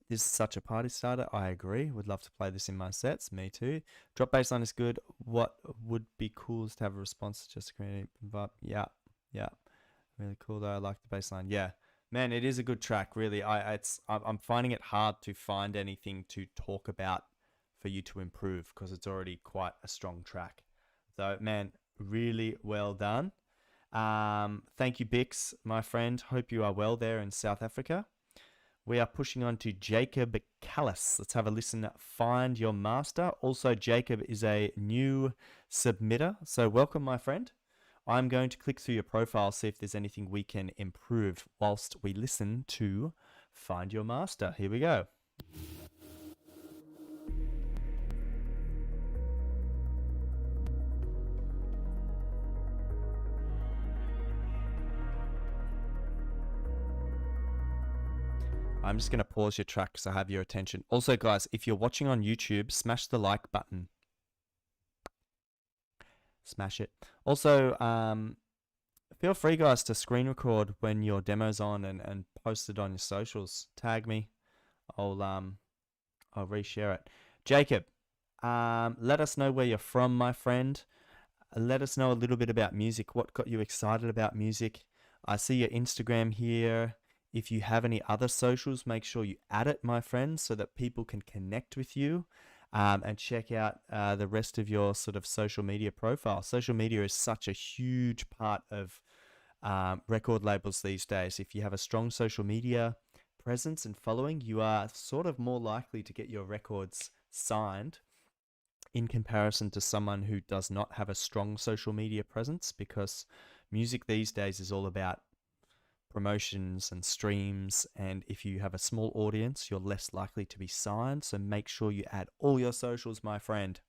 This is such a party starter. I agree. Would love to play this in my sets. Me too. Drop bassline is good. What would be cool is to have a response to just a creative vibe. Yeah. Really cool though. I like the bassline. Yeah. Man, it is a good track, really. I'm finding it hard to find anything to talk about for you to improve because it's already quite a strong track. So, man, really well done. Thank you, Bix, my friend. Hope you are well there in South Africa. We are pushing on to Jacob Callis. Let's have a listen. Find Your Master. Also, Jacob is a new submitter, so welcome, my friend. I'm going to click through your profile, see if there's anything we can improve whilst we listen to Find Your Master. Here we go. I'm just going to pause your track because I have your attention. Also, guys, if you're watching on YouTube, smash the like button. Smash it. Also, feel free, guys, to screen record when your demo's on and post it on your socials. Tag me. I'll reshare it. Jacob, let us know where you're from, my friend. Let us know a little bit about music. What got you excited about music? I see your Instagram here. If you have any other socials, make sure you add it, my friend, so that people can connect with you and check out the rest of your sort of social media profile. Social media is such a huge part of record labels these days. If you have a strong social media presence and following, you are sort of more likely to get your records signed in comparison to someone who does not have a strong social media presence, because music these days is all about promotions and streams, and if you have a small audience, you're less likely to be signed. So make sure you add all your socials, my friend.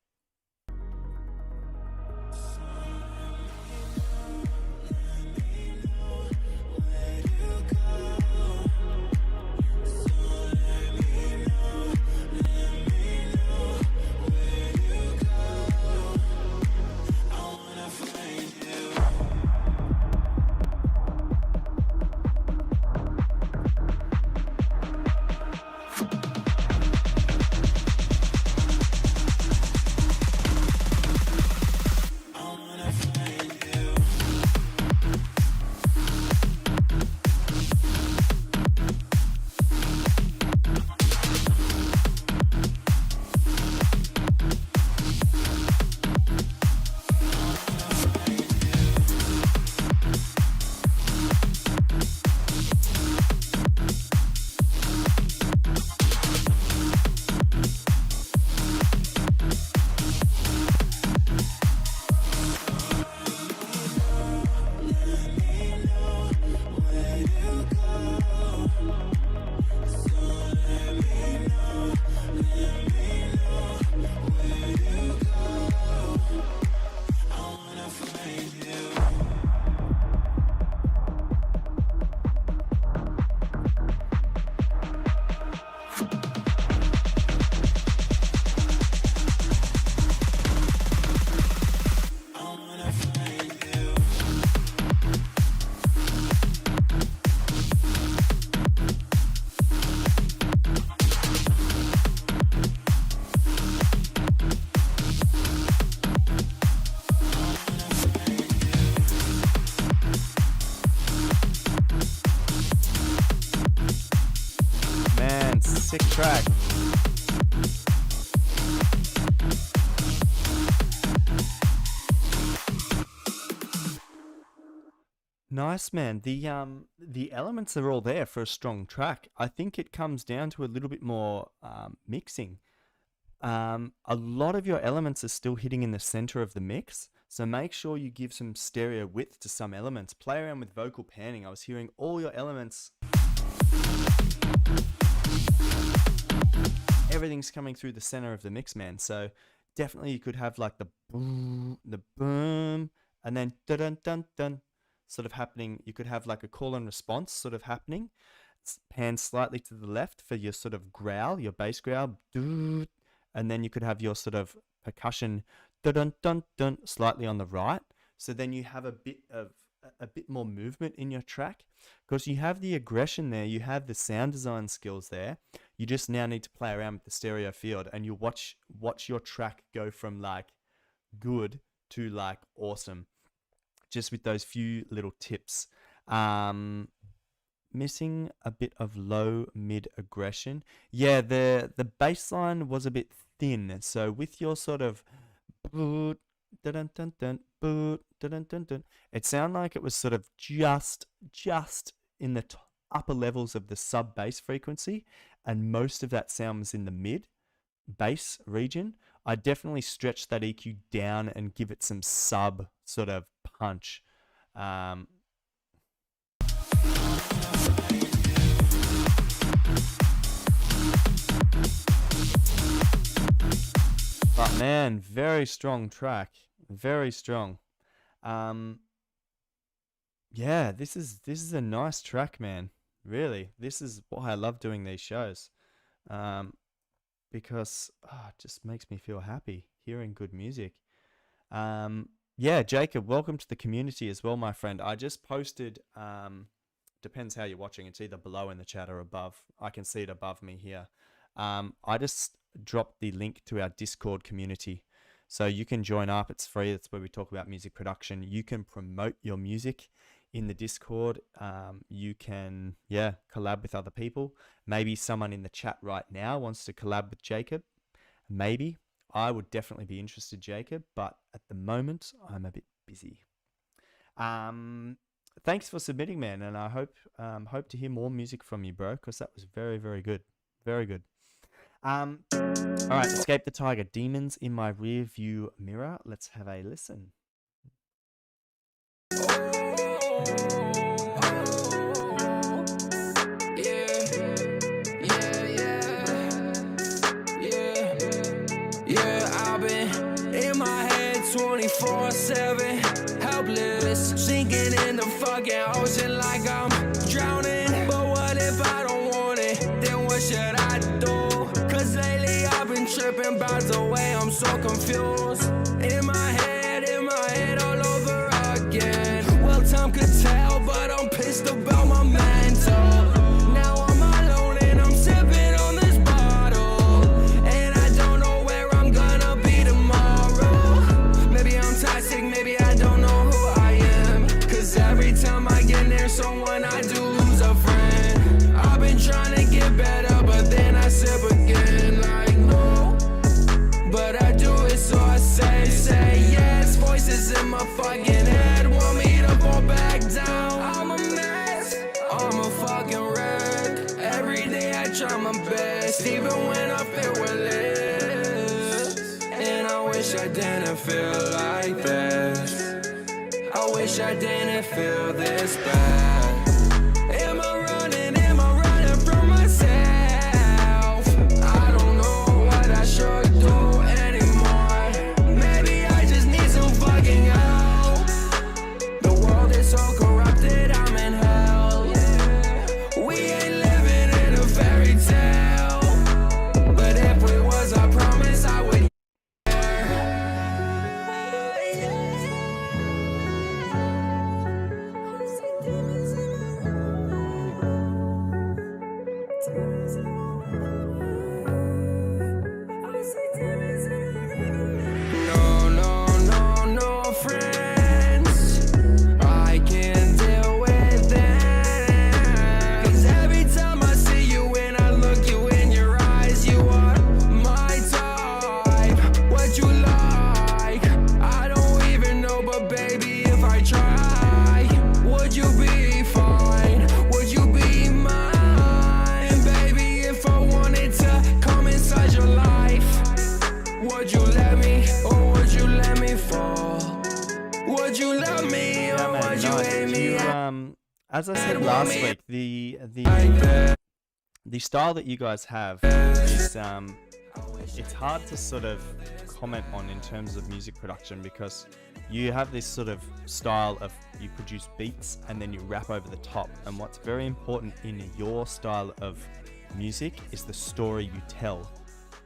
track. Nice, man. The elements are all there for a strong track. I think it comes down to a little bit more mixing. A lot of your elements are still hitting in the center of the mix, so make sure you give some stereo width to some elements. Play around with vocal panning. I was hearing all your elements. Everything's coming through the center of the mix, man. So definitely you could have like the boom, and then dun dun dun dun sort of happening. You could have like a call and response sort of happening. Pan slightly to the left for your sort of growl, your bass growl, and then you could have your sort of percussion dun dun dun dun slightly on the right. So then you have a bit more movement in your track, because you have the aggression there, you have the sound design skills there. You just now need to play around with the stereo field, and you watch your track go from like good to like awesome, just with those few little tips. Missing a bit of low mid aggression. Yeah, the bass line was a bit thin, so with your sort of boot dun dun dun boot dun dun dun, it sounded like it was sort of just in the upper levels of the sub bass frequency, and most of that sound was in the mid bass region. I definitely stretch that EQ down and give it some sub sort of punch. But man, very strong track, very strong. Yeah, this is a nice track, man. Really, this is why I love doing these shows, because it just makes me feel happy hearing good music. Yeah, Jacob, welcome to the community as well, my friend. I just posted, depends how you're watching, it's either below in the chat or above. I can see it above me here. I just dropped the link to our Discord community, so you can join up. It's free. That's where we talk about music production. You can promote your music in the Discord. You can, collab with other people. Maybe someone in the chat right now wants to collab with Jacob. Maybe. I would definitely be interested, Jacob, but at the moment I'm a bit busy. Thanks for submitting, man, and I hope to hear more music from you, bro, because that was very, very good. Very good. All right, Escape the Tiger, Demons in My Rear View Mirror. Let's have a listen. I've been in my head 24/7, helpless, sinking in the fucking ocean like I'm drowning. But what if I don't want it? Then what should I do? Cause lately I've been tripping about the way I'm so confused. In my head all over again. Well, time could tell, but I'm pissed about my mental. Now I'm alone and I'm sipping on this bottle, and I don't know where I'm gonna be tomorrow. Maybe I'm toxic, maybe I don't know who I am. Cause every time I get near someone, I do lose a friend. I've been trying to get better, but then I sip again. Like, no, but I do it, so I say yes. Voices in my fucking head want me to fall back down. I'm a mess, I'm a fucking wreck. Every day I try my best, even when I feel worthless. And I wish I didn't feel like this. I wish I didn't feel this bad. Am I running from myself? I don't know what I should do anymore. Maybe I just need some fucking help. The world is so corrupted, I'm in hell. We ain't living in a fairy tale. But if it was, I promise I would. Demons let me, or would you let me fall? Would you love me, Yeah, or man, would you nice. hate me? As I said last week, the style that you guys have is it's hard to sort of comment on in terms of music production, because you have this sort of style of you produce beats and then you rap over the top, and what's very important in your style of music is the story you tell.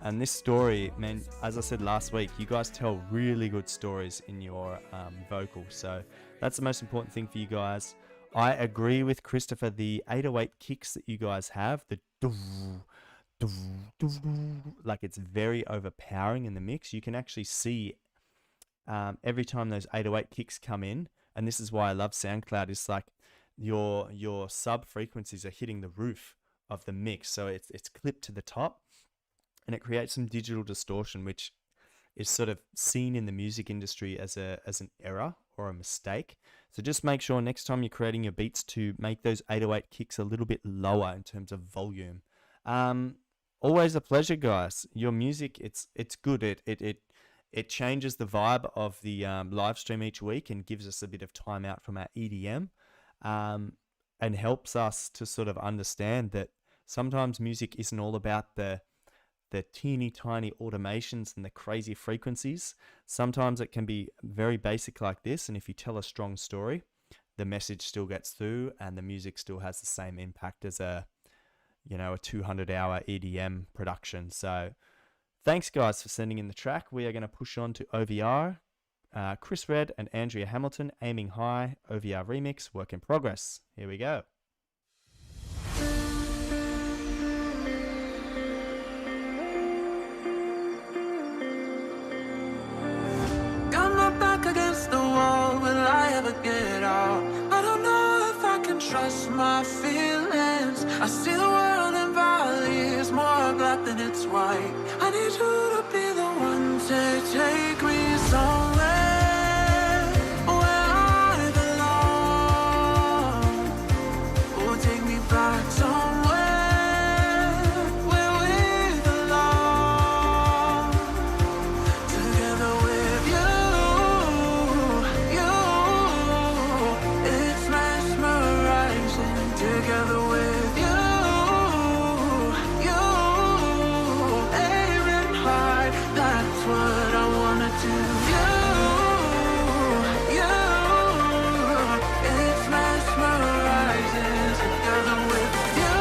And this story, man, as I said last week, you guys tell really good stories in your vocals, so that's the most important thing for you guys. I agree with Christopher, the 808 kicks that you guys have, the like, it's very overpowering in the mix. You can actually see every time those 808 kicks come in, and this is why I love SoundCloud, it's like your sub frequencies are hitting the roof of the mix, so it's clipped to the top, and it creates some digital distortion, which is sort of seen in the music industry as an error or a mistake. So just make sure next time you're creating your beats to make those 808 kicks a little bit lower in terms of volume. Always a pleasure, guys. Your music, it's good. It changes the vibe of the live stream each week and gives us a bit of time out from our EDM, and helps us to sort of understand that sometimes music isn't all about the teeny tiny automations and the crazy frequencies. Sometimes it can be very basic like this, and if you tell a strong story, the message still gets through and the music still has the same impact as a 200-hour EDM production. So thanks, guys, for sending in the track. We are going to push on to OVR. Chris Red and Andrea Hamilton, Aiming High, OVR remix, work in progress. Here we go. Against the wall, will I ever get out? I don't know if I can trust my feelings. I see the world in valleys, more black than it's white. I need you to be the one to take me somewhere where I belong. Oh, take me back somewhere where we belong. Together with you. Together with you, aiming high, that's what I wanna do. It's mesmerizing. Together with you,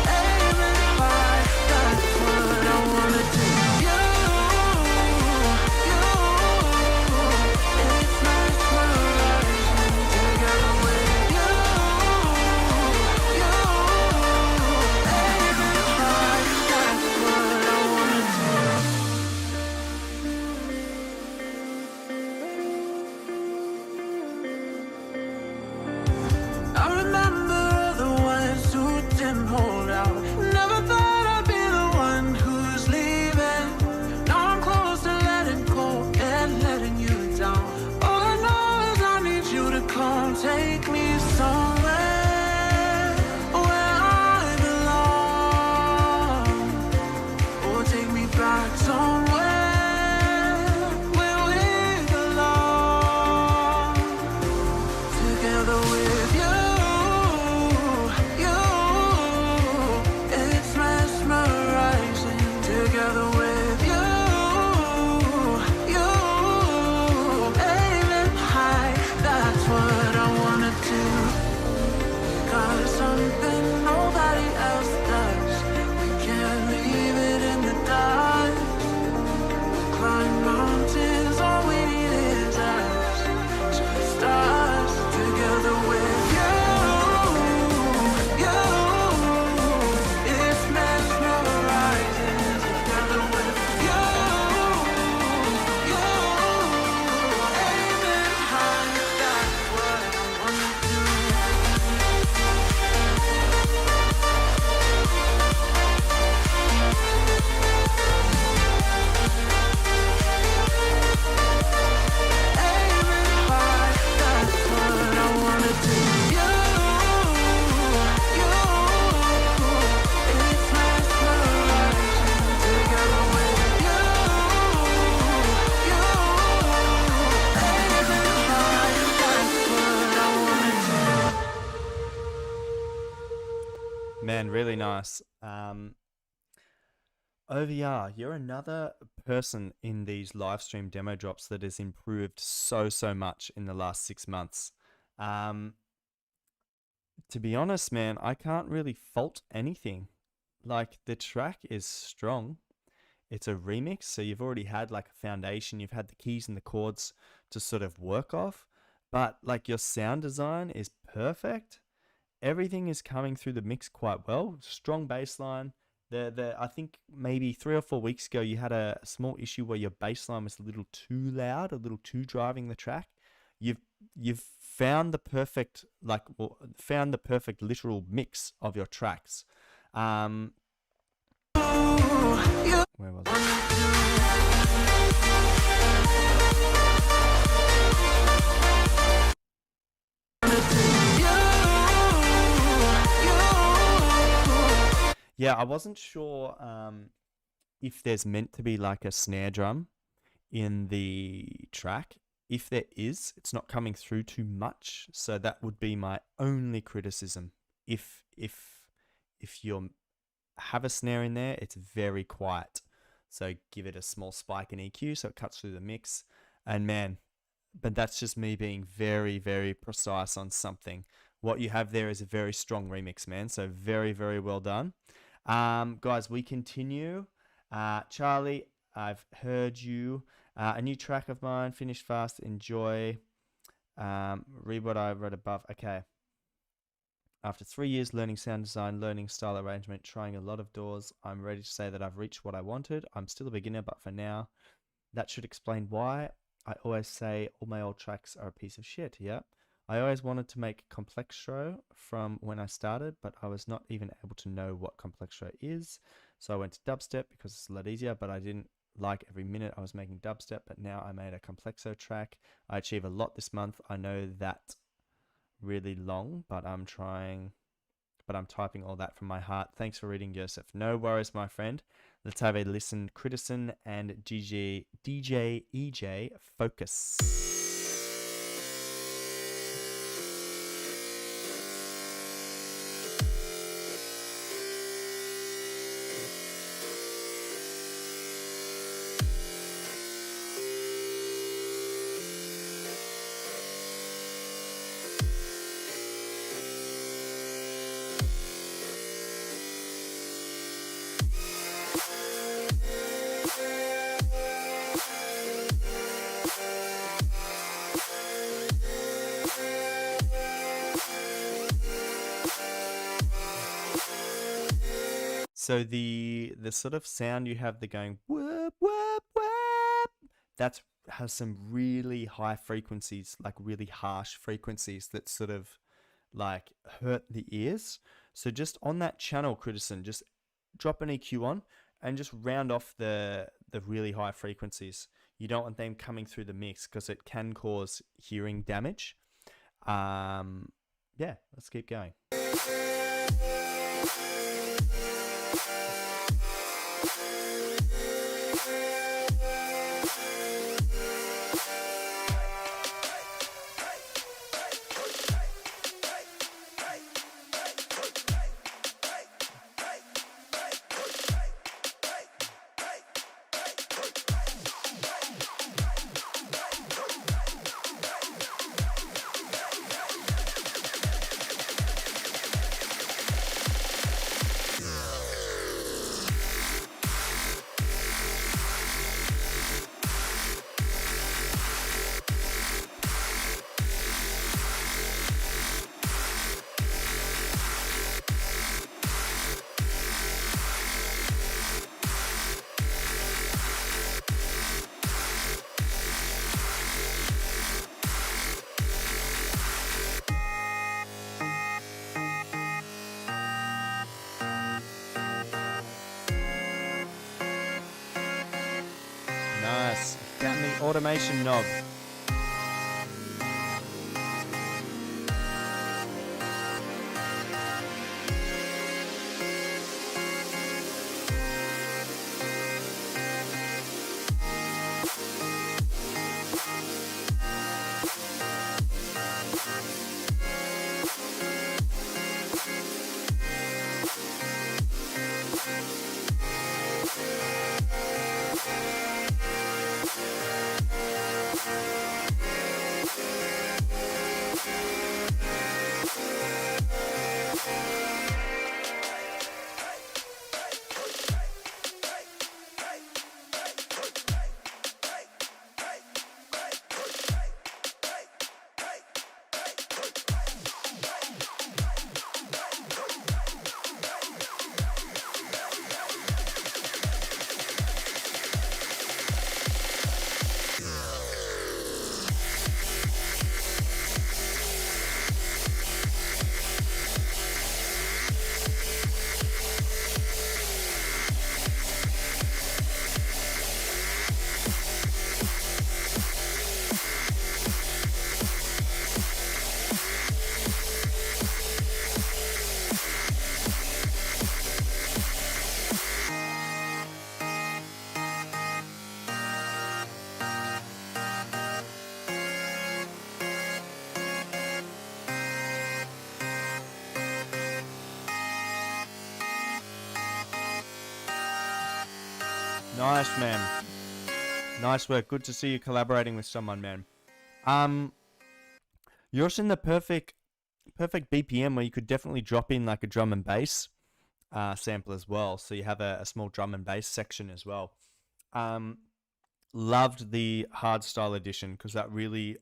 aiming high, that's what I wanna do. nice. OVR, you're another person in these live stream demo drops that has improved so much in the last 6 months. To be honest, man, I can't really fault anything. Like, the track is strong. It's a remix, so you've already had like a foundation, you've had the keys and the chords to sort of work off, but like your sound design is perfect. Everything is coming through the mix quite well. Strong bass line. I think maybe 3 or 4 weeks ago you had a small issue where your bass line was a little too loud, a little too driving the track. You've found the perfect literal mix of your tracks. Where was it? Yeah, I wasn't sure if there's meant to be like a snare drum in the track. If there is, it's not coming through too much, so that would be my only criticism. If you have a snare in there, it's very quiet, so give it a small spike in EQ so it cuts through the mix. And man, but that's just me being very, very precise on something. What you have there is a very strong remix, man, so very, very well done. Guys, we continue. Charlie, I've heard you. A new track of mine, finished fast, enjoy. Read what I read above. Okay. After 3 years learning sound design, learning style arrangement, trying a lot of doors, I'm ready to say that I've reached what I wanted. I'm still a beginner, but for now, that should explain why I always say all my old tracks are a piece of shit. Yeah. I always wanted to make Complextro from when I started, but I was not even able to know what Complextro is. So I went to dubstep because it's a lot easier, but I didn't like every minute I was making dubstep. But now I made a Complexo track. I achieve a lot this month. I know that really long, but I'm typing all that from my heart. Thanks for reading, Joseph. No worries, my friend. Let's have a listen. Critison and DJ EJ Focus. So the sort of sound you have, the going whoop whoop whoop, that has some really high frequencies, like really harsh frequencies that sort of like hurt the ears. So just on that channel, Critison, just drop an EQ on and just round off the really high frequencies. You don't want them coming through the mix because it can cause hearing damage. Yeah, let's keep going. Nice. Found the automation knob. Nice, man. Nice work. Good to see you collaborating with someone, man. You're also in the perfect BPM where you could definitely drop in like a drum and bass sample as well. So you have a small drum and bass section as well. Loved the hardstyle edition because that really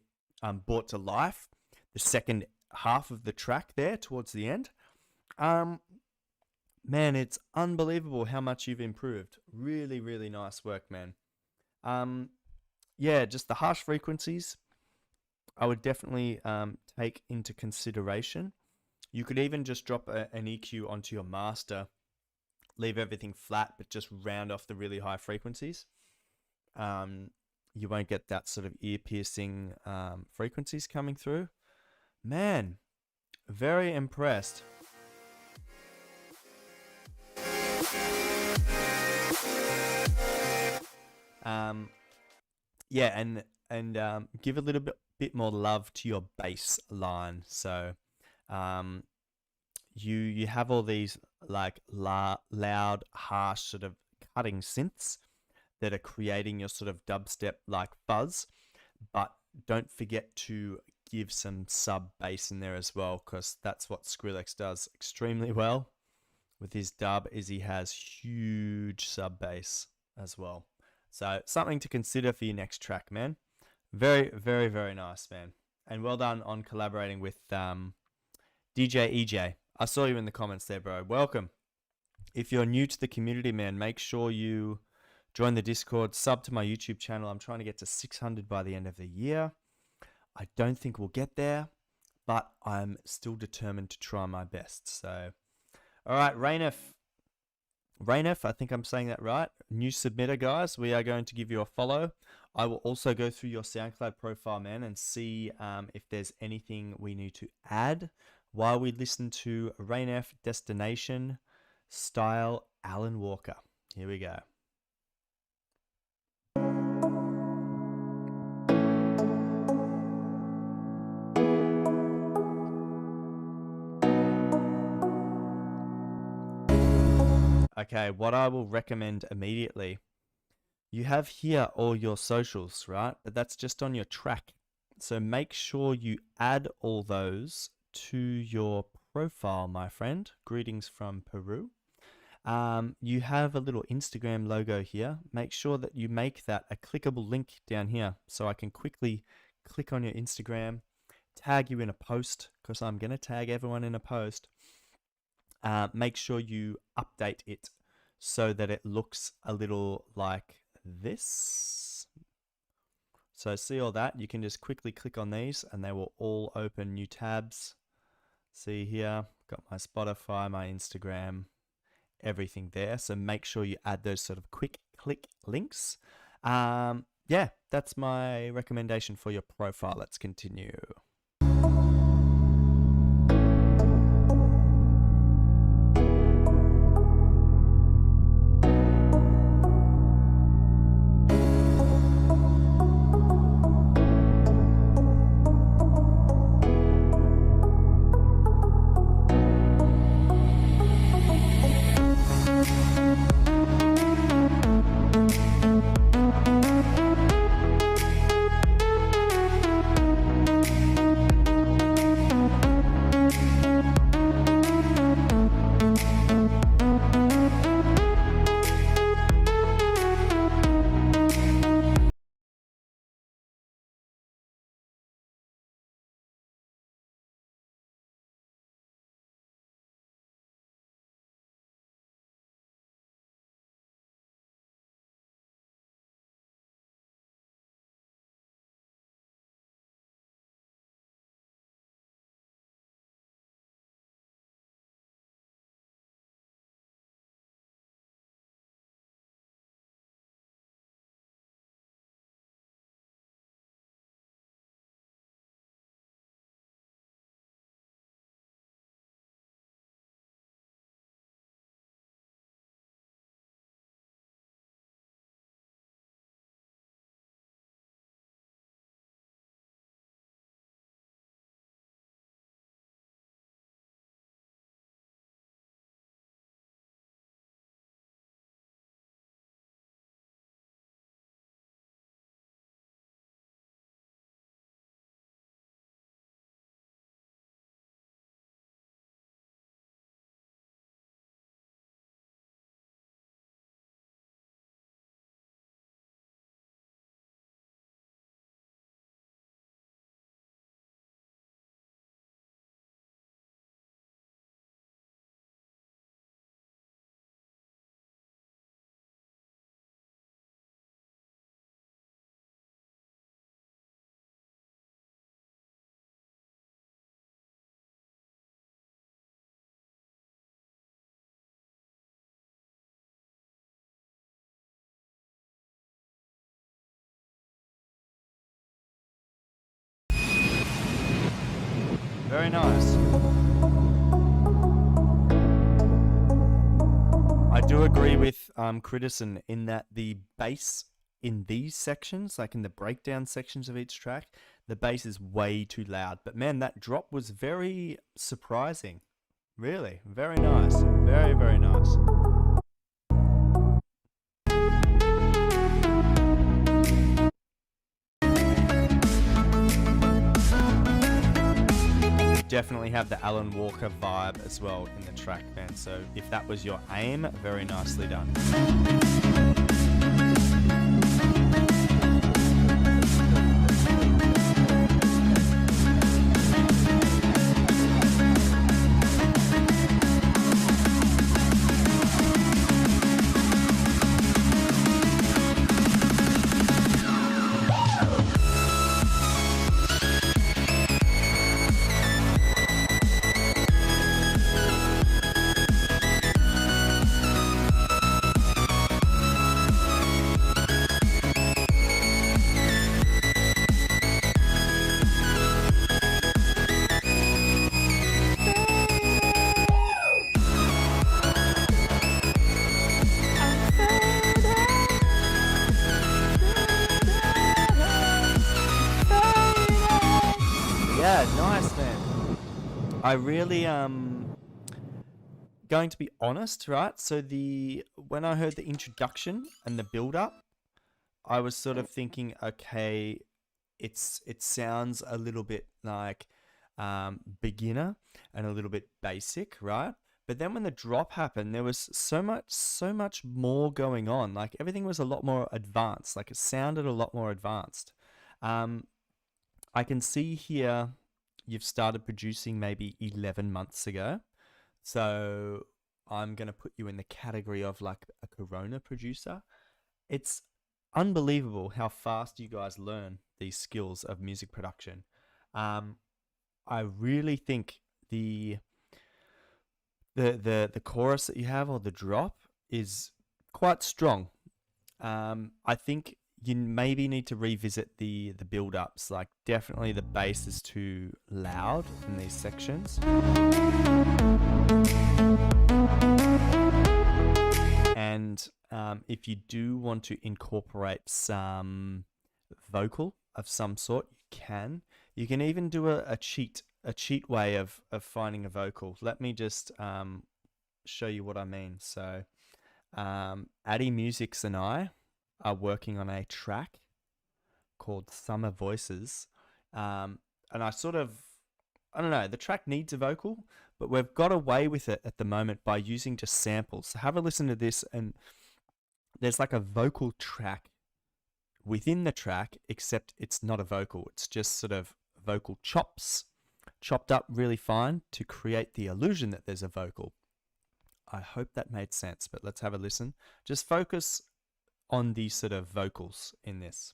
brought to life the second half of the track there towards the end. Man, it's unbelievable how much you've improved. Really, really nice work, man. Yeah, just the harsh frequencies I would definitely take into consideration. You could even just drop an EQ onto your master, leave everything flat, but just round off the really high frequencies. You won't get that sort of ear-piercing frequencies coming through. Man, very impressed. Yeah, and give a little bit more love to your bass line. So, you have all these like loud, harsh sort of cutting synths that are creating your sort of dubstep like fuzz, but don't forget to give some sub bass in there as well, because that's what Skrillex does extremely well with his dub, is he has huge sub bass as well. So something to consider for your next track, man. Very, very, very nice, man. And well done on collaborating with DJ EJ. I saw you in the comments there, bro. Welcome. If you're new to the community, man, make sure you join the Discord, sub to my YouTube channel. I'm trying to get to 600 by the end of the year. I don't think we'll get there, but I'm still determined to try my best. So, all right, Rainef, I think I'm saying that right. New submitter, guys. We are going to give you a follow. I will also go through your SoundCloud profile, man, and see if there's anything we need to add while we listen to Rainef Destination Style Alan Walker. Here we go. Okay, what I will recommend immediately, you have here all your socials, right? But that's just on your track. So make sure you add all those to your profile, my friend. Greetings from Peru. You have a little Instagram logo here. Make sure that you make that a clickable link down here so I can quickly click on your Instagram, tag you in a post, because I'm going to tag everyone in a post. Make sure you update it so that it looks a little like this. So see all that? You can just quickly click on these and they will all open new tabs. See here, got my Spotify, my Instagram, everything there. So make sure you add those sort of quick click links. Yeah, that's my recommendation for your profile. Let's continue. Very nice. I do agree with Critison in that the bass in these sections, like in the breakdown sections of each track, the bass is way too loud. But man, that drop was very surprising. Really, very nice. Very, very nice. Definitely have the Alan Walker vibe as well in the track, man. So if that was your aim, very nicely done. Yeah, nice, man. I really going to be honest, right? So when I heard the introduction and the build up, I was sort of thinking, okay, it sounds a little bit like beginner and a little bit basic, right? But then when the drop happened, there was so much more going on. Like everything was a lot more advanced. Like it sounded a lot more advanced. I can see here you've started producing maybe 11 months ago. So I'm going to put you in the category of like a Corona producer. It's unbelievable how fast you guys learn these skills of music production. I really think the chorus that you have, or the drop, is quite strong. I think you maybe need to revisit the build-ups. Like definitely the bass is too loud in these sections. And if you do want to incorporate some vocal of some sort, you can even do a cheat way of finding a vocal. Let me just show you what I mean. So Addy Musics and I are working on a track called Summer Voices, and I don't know, the track needs a vocal, but we've got away with it at the moment by using just samples. So have a listen to this, and there's like a vocal track within the track, except it's not a vocal. It's just sort of vocal chops, chopped up really fine to create the illusion that there's a vocal. I hope that made sense, but let's have a listen. Just focus on the sort of vocals in this.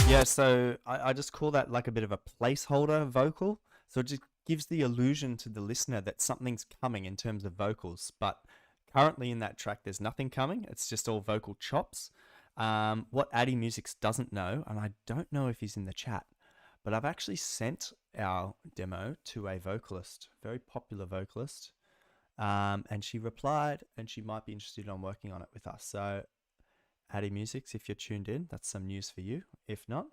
Yeah, so I just call that like a bit of a placeholder vocal. So it just gives the illusion to the listener that something's coming in terms of vocals. But currently in that track, there's nothing coming. It's just all vocal chops. What Addy Musics doesn't know, and I don't know if he's in the chat, but I've actually sent our demo to a vocalist, very popular vocalist. And she replied, and she might be interested in working on it with us. So Addy Musics, if you're tuned in, that's some news for you. If not,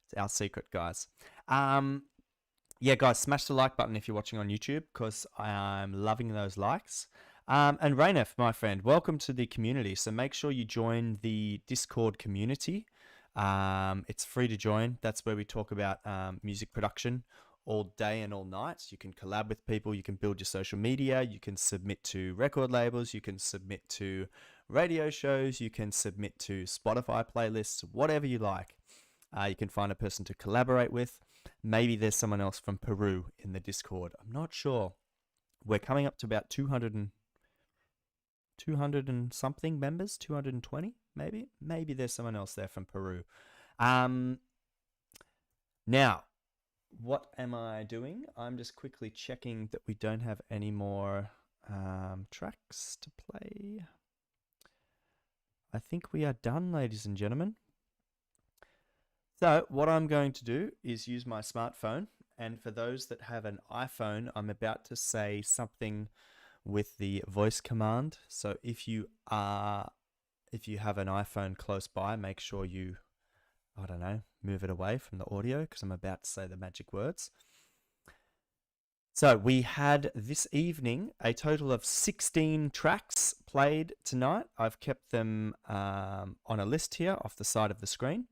it's our secret, guys. Yeah, guys, smash the like button if you're watching on YouTube, because I'm loving those likes. And Rainef, my friend, welcome to the community. So make sure you join the Discord community. It's free to join. That's where we talk about music production all day and all night. You can collab with people. You can build your social media. You can submit to record labels. You can submit to radio shows. You can submit to Spotify playlists, whatever you like. You can find a person to collaborate with. Maybe there's someone else from Peru in the Discord. I'm not sure. We're coming up to about 200 and something members, 220 maybe. Maybe there's someone else there from Peru. Now, what am I doing? I'm just quickly checking that we don't have any more tracks to play. I think we are done, ladies and gentlemen. So what I'm going to do is use my smartphone. And for those that have an iPhone, I'm about to say something with the voice command. So if you have an iPhone close by, make sure you, I don't know, move it away from the audio because I'm about to say the magic words. So we had this evening a total of 16 tracks played tonight. I've kept them on a list here off the side of the screen.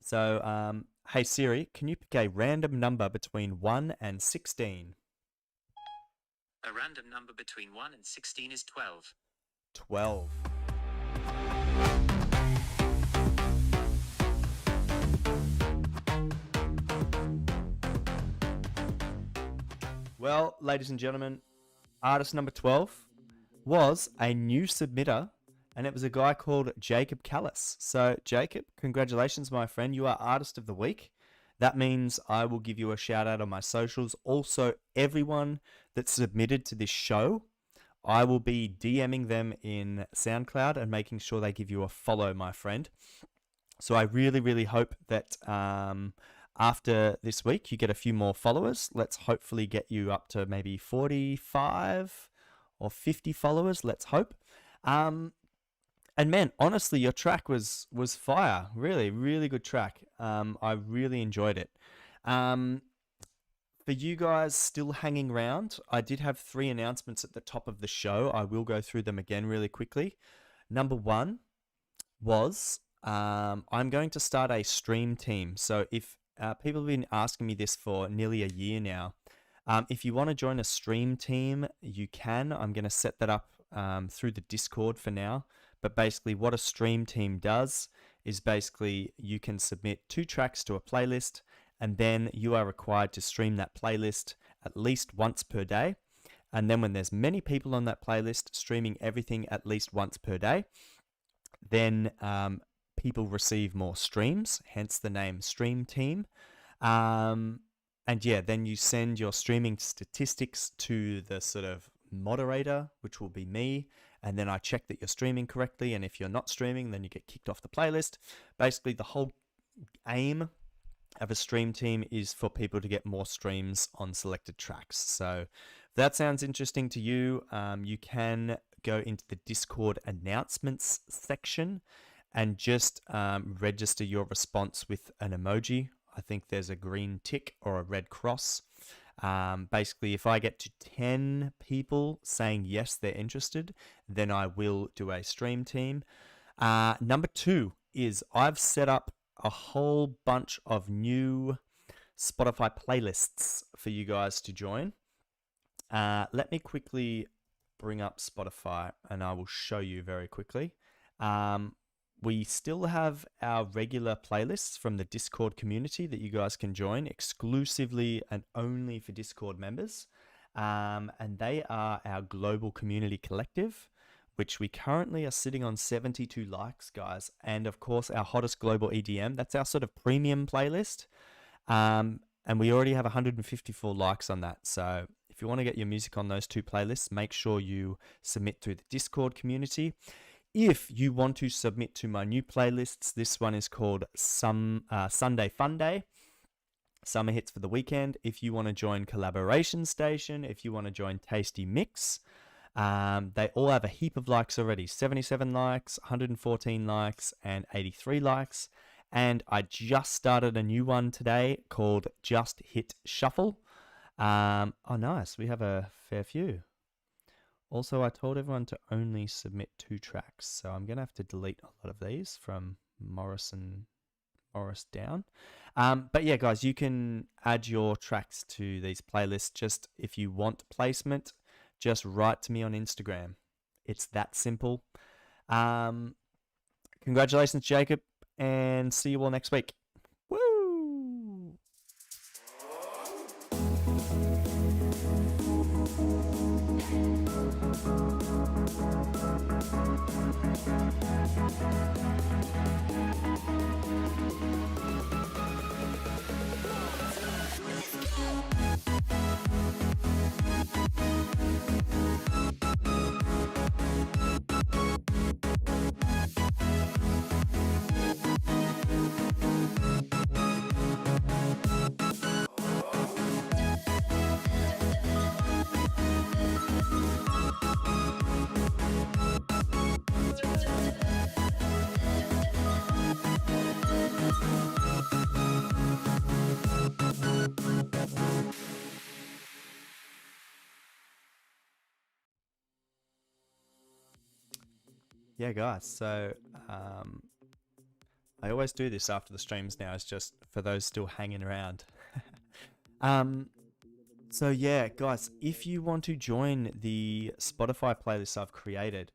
So, hey Siri, can you pick a random number between 1 and 16? A random number between 1 and 16 is 12. 12. Well, ladies and gentlemen, artist number 12 was a new submitter, and it was a guy called Jacob Callis. So, Jacob, congratulations, my friend. You are Artist of the Week. That means I will give you a shout out on my socials. Also, everyone that submitted to this show, I will be DMing them in SoundCloud and making sure they give you a follow, my friend. So I really, really hope that after this week, you get a few more followers. Let's hopefully get you up to maybe 45 or 50 followers. Let's hope. And man, honestly, your track was fire. Really, really good track. I really enjoyed it. For you guys still hanging around, I did have 3 announcements at the top of the show. I will go through them again really quickly. Number 1 was I'm going to start a stream team. So if people have been asking me this for nearly a year now, if you want to join a stream team, you can. I'm going to set that up through the Discord for now. But basically what a stream team does is basically you can submit 2 tracks to a playlist, and then you are required to stream that playlist at least once per day. And then when there's many people on that playlist streaming everything at least once per day, then people receive more streams, hence the name Stream Team. And yeah, then you send your streaming statistics to the sort of moderator, which will be me. And then I check that you're streaming correctly. And if you're not streaming, then you get kicked off the playlist. Basically, the whole aim of a stream team is for people to get more streams on selected tracks. So if that sounds interesting to you, you can go into the Discord announcements section and just register your response with an emoji. I think there's a green tick or a red cross. Basically, if I get to 10 people saying yes, they're interested, then I will do a stream team. Number 2 is I've set up a whole bunch of new Spotify playlists for you guys to join. Let me quickly bring up Spotify and I will show you very quickly. We still have our regular playlists from the Discord community that you guys can join exclusively and only for Discord members. And they are our global community collective, which we currently are sitting on 72 likes, guys. And of course, our hottest global EDM, that's our sort of premium playlist. And we already have 154 likes on that. So if you want to get your music on those 2 playlists, make sure you submit through the Discord community. If you want to submit to my new playlists, this one is called Sunday Fun Day, Summer Hits for the Weekend. If you want to join Collaboration Station, if you want to join Tasty Mix, they all have a heap of likes already. 77 likes, 114 likes, and 83 likes. And I just started a new one today called Just Hit Shuffle. Oh, nice. We have a fair few. Also, I told everyone to only submit 2 tracks, so I'm going to have to delete a lot of these from Morris down. But yeah, guys, you can add your tracks to these playlists. Just if you want placement, just write to me on Instagram. It's that simple. Congratulations, Jacob, and see you all next week. Woo! Yeah, guys, so I always do this after the streams now. It's just for those still hanging around. So yeah, guys, if you want to join the Spotify playlist I've created,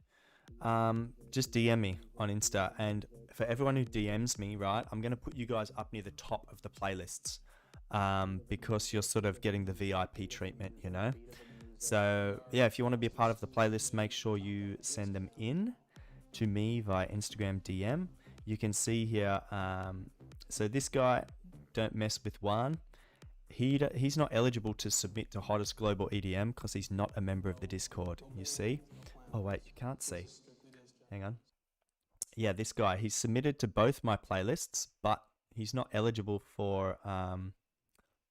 just DM me on Insta. And for everyone who DMs me, right, I'm going to put you guys up near the top of the playlists because you're sort of getting the VIP treatment, you know? So yeah, if you want to be a part of the playlist, make sure you send them in to me via Instagram DM. You can see here, so this guy, Don't Mess With Juan, he's not eligible to submit to Hottest Global EDM because he's not a member of the Discord, you see. Oh wait, you can't see. Hang on. Yeah, this guy, he's submitted to both my playlists, but he's not eligible for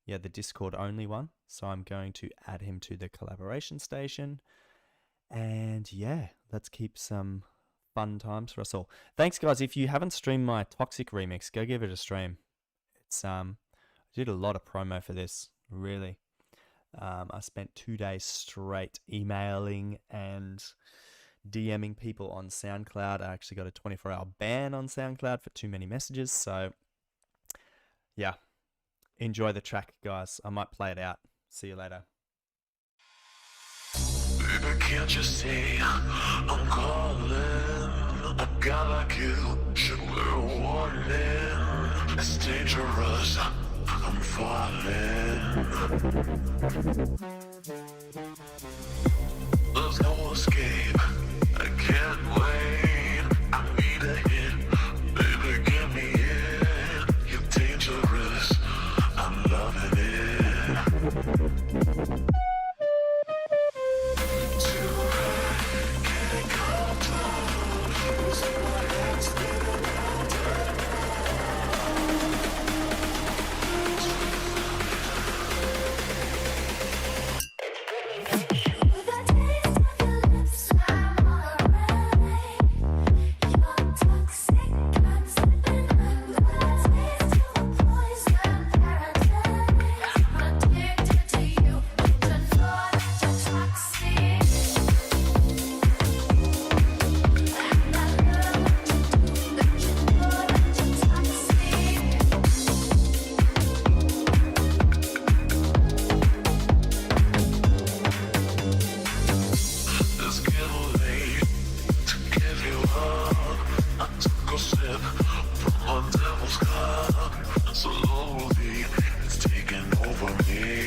the Discord only one. So I'm going to add him to the collaboration station. And yeah, let's keep some fun times for us all. Thanks, guys. If you haven't streamed my Toxic remix, go give it a stream. It's I did a lot of promo for this, really. I spent 2 days straight emailing and DMing people on SoundCloud. I actually got a 24-hour ban on SoundCloud for too many messages. So yeah, enjoy the track, guys. I might play it out. See you later. Baby, can't you see I'm calling? A guy like you should wear a warning. It's dangerous, I'm falling. There's no escape, I can't wait. I need a hit, baby, get me in. You're dangerous, I'm loving it. Slowly, it's taking over me.